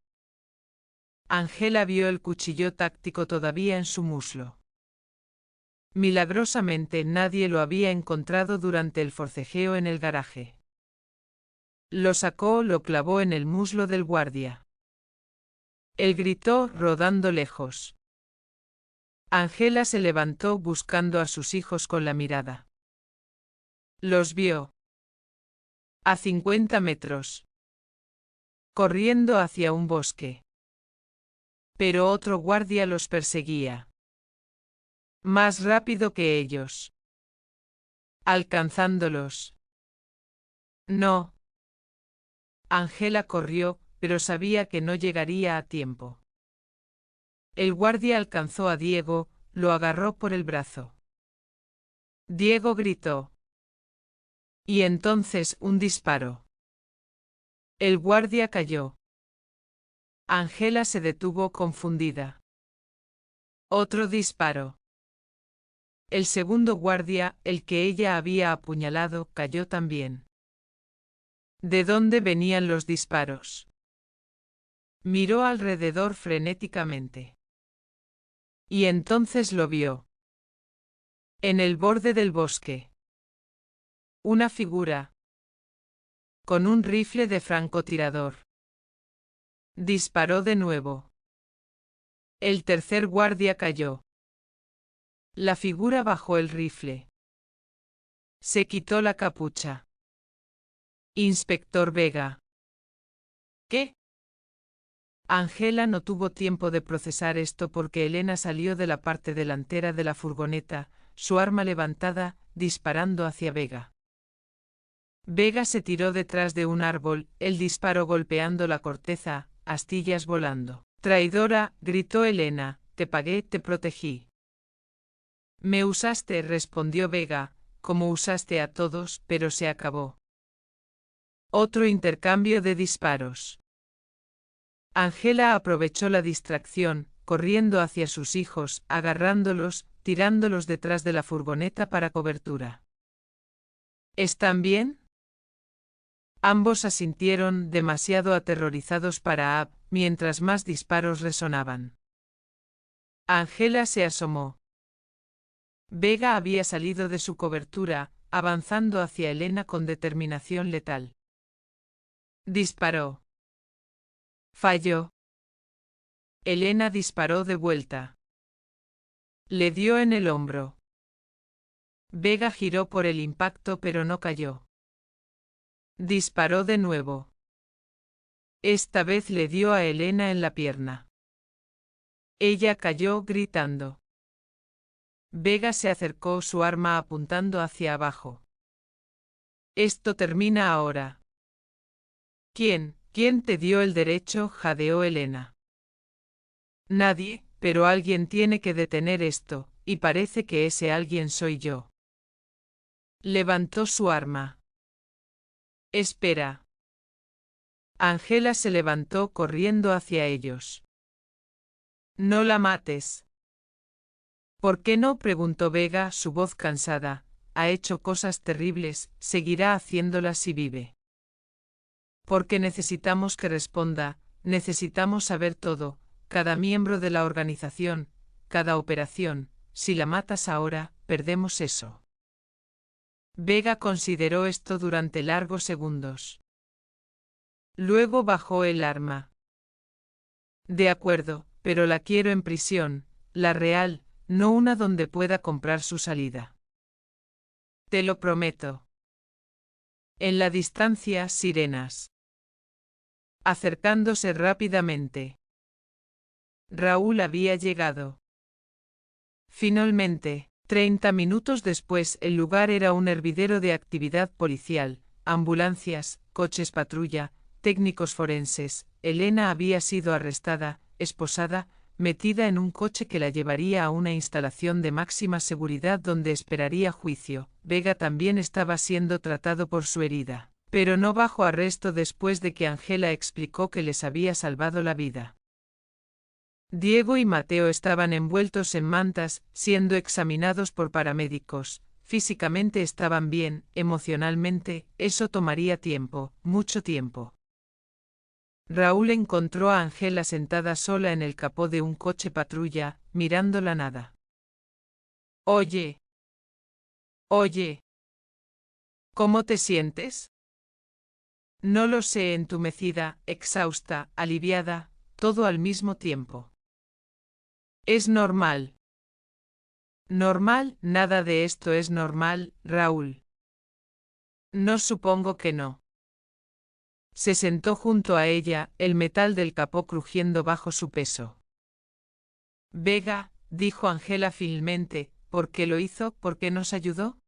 Angela vio el cuchillo táctico todavía en su muslo. Milagrosamente nadie lo había encontrado durante el forcejeo en el garaje. Lo sacó, lo clavó en el muslo del guardia. Él gritó, rodando lejos. Angela se levantó buscando a sus hijos con la mirada. Los vio. A 50 metros. Corriendo hacia un bosque. Pero otro guardia los perseguía. Más rápido que ellos. Alcanzándolos. No. Angela corrió, pero sabía que no llegaría a tiempo. El guardia alcanzó a Diego, lo agarró por el brazo. Diego gritó. Y entonces un disparo. El guardia cayó. Angela se detuvo confundida. Otro disparo. El segundo guardia, el que ella había apuñalado, cayó también. ¿De dónde venían los disparos? Miró alrededor frenéticamente. Y entonces lo vio. En el borde del bosque. Una figura. Con un rifle de francotirador. Disparó de nuevo. El tercer guardia cayó. La figura bajó el rifle. Se quitó la capucha. Inspector Vega. ¿Qué? Angela no tuvo tiempo de procesar esto porque Elena salió de la parte delantera de la furgoneta, su arma levantada, disparando hacia Vega. Vega se tiró detrás de un árbol, el disparo golpeando la corteza, astillas volando. Traidora, gritó Elena, te pagué, te protegí. Me usaste, respondió Vega, como usaste a todos, pero se acabó. Otro intercambio de disparos. Angela aprovechó la distracción, corriendo hacia sus hijos, agarrándolos, tirándolos detrás de la furgoneta para cobertura. ¿Están bien? Ambos asintieron, demasiado aterrorizados para Ab, mientras más disparos resonaban. Angela se asomó. Vega había salido de su cobertura, avanzando hacia Elena con determinación letal. Disparó. Falló. Elena disparó de vuelta. Le dio en el hombro. Vega giró por el impacto pero no cayó. Disparó de nuevo. Esta vez le dio a Elena en la pierna. Ella cayó gritando. Vega se acercó su arma apuntando hacia abajo. Esto termina ahora. ¿Quién te dio el derecho?, jadeó Elena. Nadie, pero alguien tiene que detener esto, y parece que ese alguien soy yo. Levantó su arma. Espera. Angela se levantó corriendo hacia ellos. No la mates. ¿Por qué no?, preguntó Vega, su voz cansada. Ha hecho cosas terribles, seguirá haciéndolas si vive. Porque necesitamos que responda, necesitamos saber todo, cada miembro de la organización, cada operación. Si la matas ahora, perdemos eso. Vega consideró esto durante largos segundos. Luego bajó el arma. De acuerdo, pero la quiero en prisión, la real, no una donde pueda comprar su salida. Te lo prometo. En la distancia, sirenas. Acercándose rápidamente. Raúl había llegado. Finalmente, 30 minutos después, el lugar era un hervidero de actividad policial, ambulancias, coches patrulla, técnicos forenses. Elena había sido arrestada, esposada, metida en un coche que la llevaría a una instalación de máxima seguridad donde esperaría juicio. Vega también estaba siendo tratado por su herida, pero no bajo arresto después de que Angela explicó que les había salvado la vida. Diego y Mateo estaban envueltos en mantas, siendo examinados por paramédicos. Físicamente estaban bien, emocionalmente, eso tomaría tiempo, mucho tiempo. Raúl encontró a Angela sentada sola en el capó de un coche patrulla, mirando la nada. Oye. ¿Cómo te sientes? No lo sé, entumecida, exhausta, aliviada, todo al mismo tiempo. Es normal. Normal, nada de esto es normal, Raúl. No, supongo que no. Se sentó junto a ella, el metal del capó crujiendo bajo su peso. Vega, dijo Angela finalmente, ¿por qué lo hizo? ¿Por qué nos ayudó?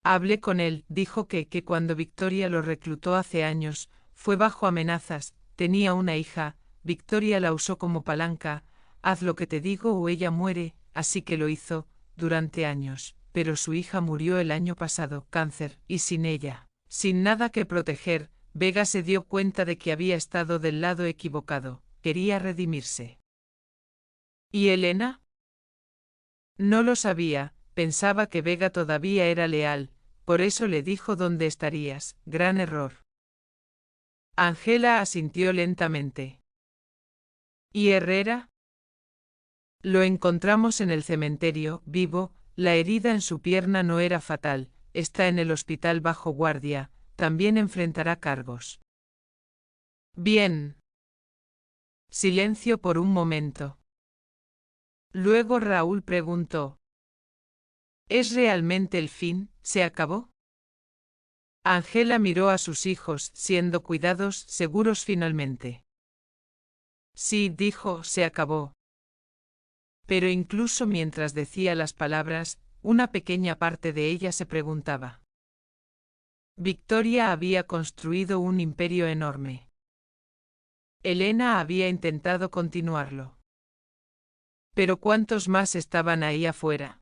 Hablé con él, dijo que cuando Victoria lo reclutó hace años, fue bajo amenazas, tenía una hija, Victoria la usó como palanca, haz lo que te digo o ella muere, así que lo hizo, durante años, pero su hija murió el año pasado, cáncer, y sin ella, sin nada que proteger, Vega se dio cuenta de que había estado del lado equivocado, quería redimirse. ¿Y Elena? No lo sabía, pensaba que Vega todavía era leal, por eso le dijo dónde estarías, gran error. Angela asintió lentamente. ¿Y Herrera? Lo encontramos en el cementerio, vivo, la herida en su pierna no era fatal, está en el hospital bajo guardia, también enfrentará cargos. Bien. Silencio por un momento. Luego Raúl preguntó. ¿Es realmente el fin? ¿Se acabó? Angela miró a sus hijos, siendo cuidados, seguros finalmente. Sí, dijo, se acabó. Pero incluso mientras decía las palabras, una pequeña parte de ella se preguntaba. Victoria había construido un imperio enorme. Elena había intentado continuarlo. Pero ¿cuántos más estaban ahí afuera?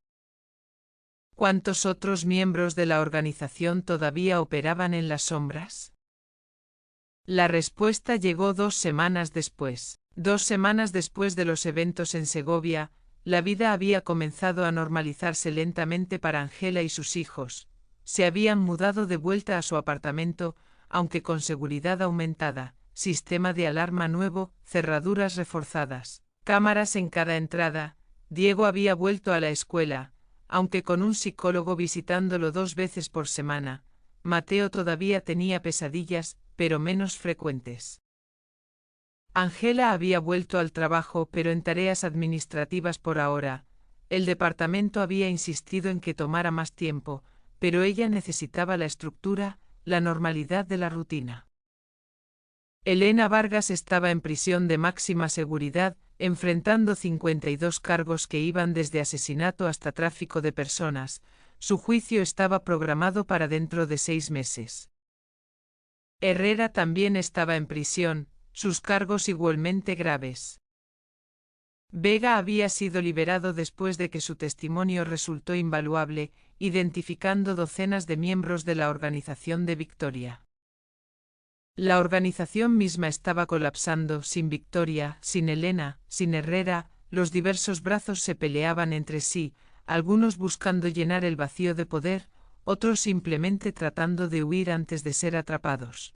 ¿Cuántos otros miembros de la organización todavía operaban en las sombras? La respuesta llegó 2 semanas después. 2 semanas después de los eventos en Segovia, la vida había comenzado a normalizarse lentamente para Angela y sus hijos. Se habían mudado de vuelta a su apartamento, aunque con seguridad aumentada, sistema de alarma nuevo, cerraduras reforzadas, cámaras en cada entrada. Diego había vuelto a la escuela, aunque con un psicólogo visitándolo 2 veces por semana. Mateo todavía tenía pesadillas, pero menos frecuentes. Angela había vuelto al trabajo, pero en tareas administrativas por ahora. el departamento había insistido en que tomara más tiempo, pero ella necesitaba la estructura, la normalidad de la rutina. Elena Vargas estaba en prisión de máxima seguridad, enfrentando 52 cargos que iban desde asesinato hasta tráfico de personas. Su juicio estaba programado para dentro de 6 meses. Herrera también estaba en prisión, sus cargos igualmente graves. Vega había sido liberado después de que su testimonio resultó invaluable, identificando docenas de miembros de la organización de Victoria. La organización misma estaba colapsando, sin Victoria, sin Elena, sin Herrera, los diversos brazos se peleaban entre sí, algunos buscando llenar el vacío de poder, otros simplemente tratando de huir antes de ser atrapados.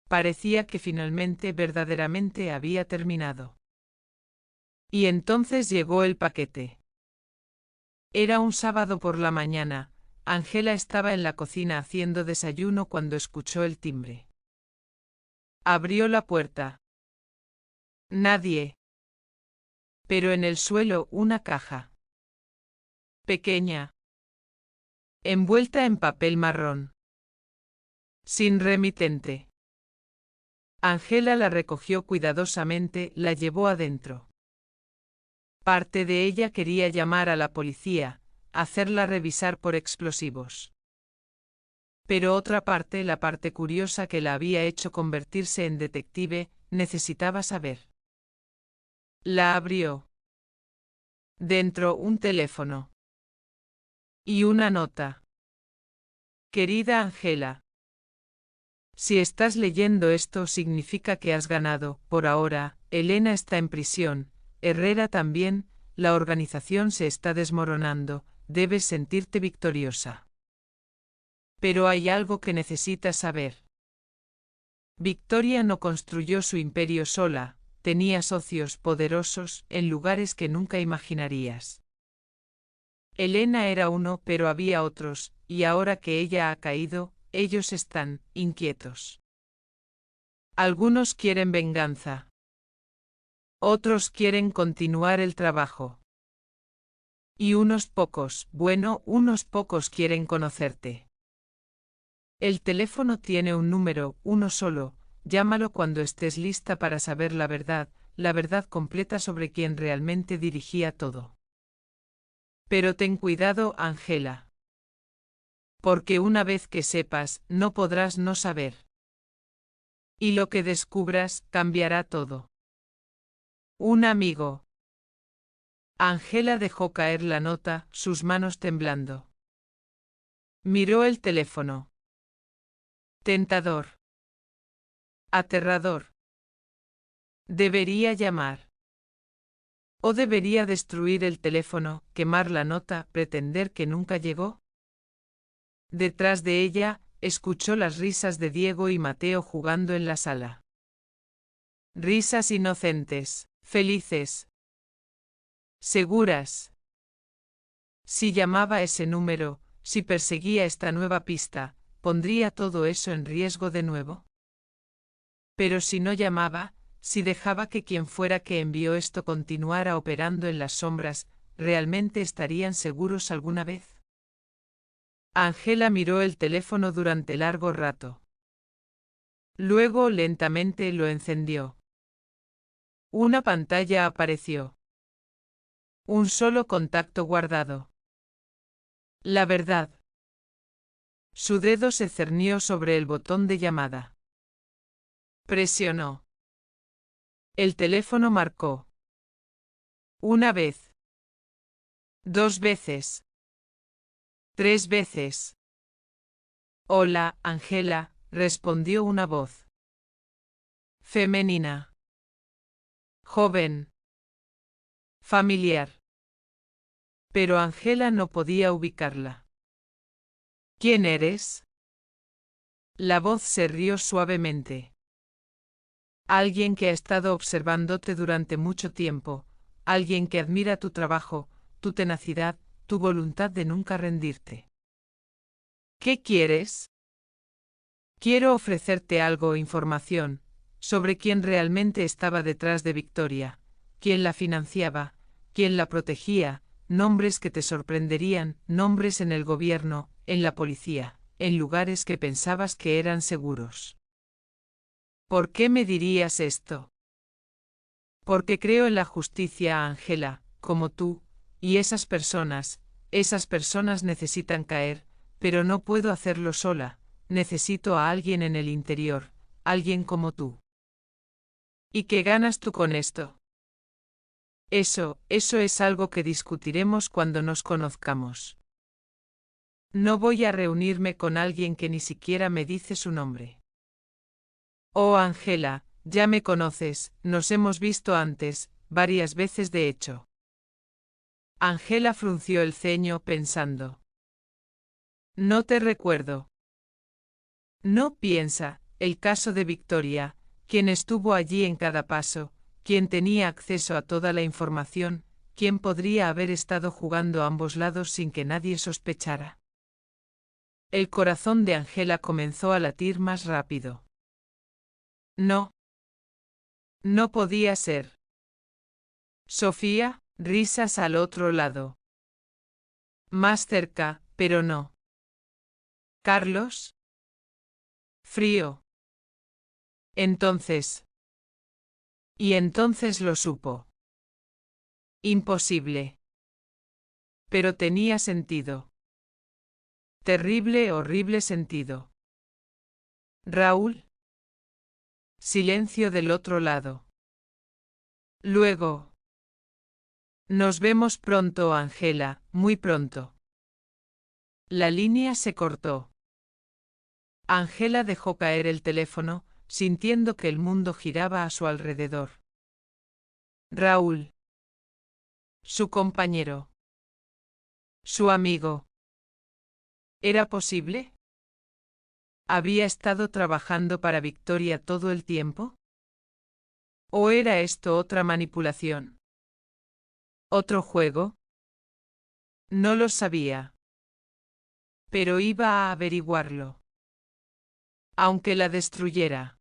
Parecía que finalmente verdaderamente había terminado. Y entonces llegó el paquete. Era un sábado por la mañana. Ángela estaba en la cocina haciendo desayuno cuando escuchó el timbre. Abrió la puerta. Nadie. Pero en el suelo una caja. Pequeña. Envuelta en papel marrón. Sin remitente. Ángela la recogió cuidadosamente, la llevó adentro. Parte de ella quería llamar a la policía, hacerla revisar por explosivos. Pero otra parte, la parte curiosa que la había hecho convertirse en detective, necesitaba saber. La abrió. Dentro un teléfono. Y una nota. Querida Ángela. Si estás leyendo esto significa que has ganado. Por ahora, Elena está en prisión, Herrera también, la organización se está desmoronando, debes sentirte victoriosa. Pero hay algo que necesitas saber. Victoria no construyó su imperio sola, tenía socios poderosos en lugares que nunca imaginarías. Elena era uno, pero había otros, y ahora que ella ha caído, ellos están inquietos. Algunos quieren venganza. Otros quieren continuar el trabajo. Y unos pocos quieren conocerte. El teléfono tiene un número, uno solo, llámalo cuando estés lista para saber la verdad completa sobre quién realmente dirigía todo. Pero ten cuidado, Ángela. Porque una vez que sepas, no podrás no saber. Y lo que descubras, cambiará todo. Un amigo. Ángela dejó caer la nota, sus manos temblando. Miró el teléfono. Tentador. Aterrador. Debería llamar. ¿O debería destruir el teléfono, quemar la nota, pretender que nunca llegó? Detrás de ella, escuchó las risas de Diego y Mateo jugando en la sala. Risas inocentes, felices. Seguras. Si llamaba ese número, si perseguía esta nueva pista, ¿pondría todo eso en riesgo de nuevo? Pero si no llamaba, si dejaba que quien fuera que envió esto continuara operando en las sombras, ¿realmente estarían seguros alguna vez? Ángela miró el teléfono durante largo rato. Luego lentamente lo encendió. Una pantalla apareció. Un solo contacto guardado. La verdad. Su dedo se cernió sobre el botón de llamada. Presionó. El teléfono marcó. Una vez. 2 veces. 3 veces. Hola, Ángela, respondió una voz. Femenina. Joven. Familiar. Pero Ángela no podía ubicarla. ¿Quién eres? La voz se rió suavemente. Alguien que ha estado observándote durante mucho tiempo, alguien que admira tu trabajo, tu tenacidad, tu voluntad de nunca rendirte. ¿Qué quieres? Quiero ofrecerte algo, información, sobre quién realmente estaba detrás de Victoria, quién la financiaba, ¿Quién la protegía? Nombres que te sorprenderían, nombres en el gobierno, en la policía, en lugares que pensabas que eran seguros. ¿Por qué me dirías esto? Porque creo en la justicia, Ángela, como tú, y esas personas necesitan caer, pero no puedo hacerlo sola, necesito a alguien en el interior, alguien como tú. ¿Y qué ganas tú con esto? Eso es algo que discutiremos cuando nos conozcamos. No voy a reunirme con alguien que ni siquiera me dice su nombre. Oh, Ángela, ya me conoces, nos hemos visto antes, varias veces de hecho. Ángela frunció el ceño pensando. No te recuerdo. No piensa, el caso de Victoria, quien estuvo allí en cada paso, quien tenía acceso a toda la información, quien podría haber estado jugando a ambos lados sin que nadie sospechara. El corazón de Ángela comenzó a latir más rápido. No. No podía ser. Sofía, risas al otro lado. Más cerca, pero no. Carlos. Frío. Entonces. Y entonces lo supo. Imposible. Pero tenía sentido. Terrible, horrible sentido. Raúl. Silencio del otro lado. Luego. Nos vemos pronto, Ángela, muy pronto. La línea se cortó. Ángela dejó caer el teléfono, sintiendo que el mundo giraba a su alrededor. Raúl. Su compañero. Su amigo. ¿Era posible? ¿Había estado trabajando para Victoria todo el tiempo? ¿O era esto otra manipulación? ¿Otro juego? No lo sabía. Pero iba a averiguarlo. Aunque la destruyera.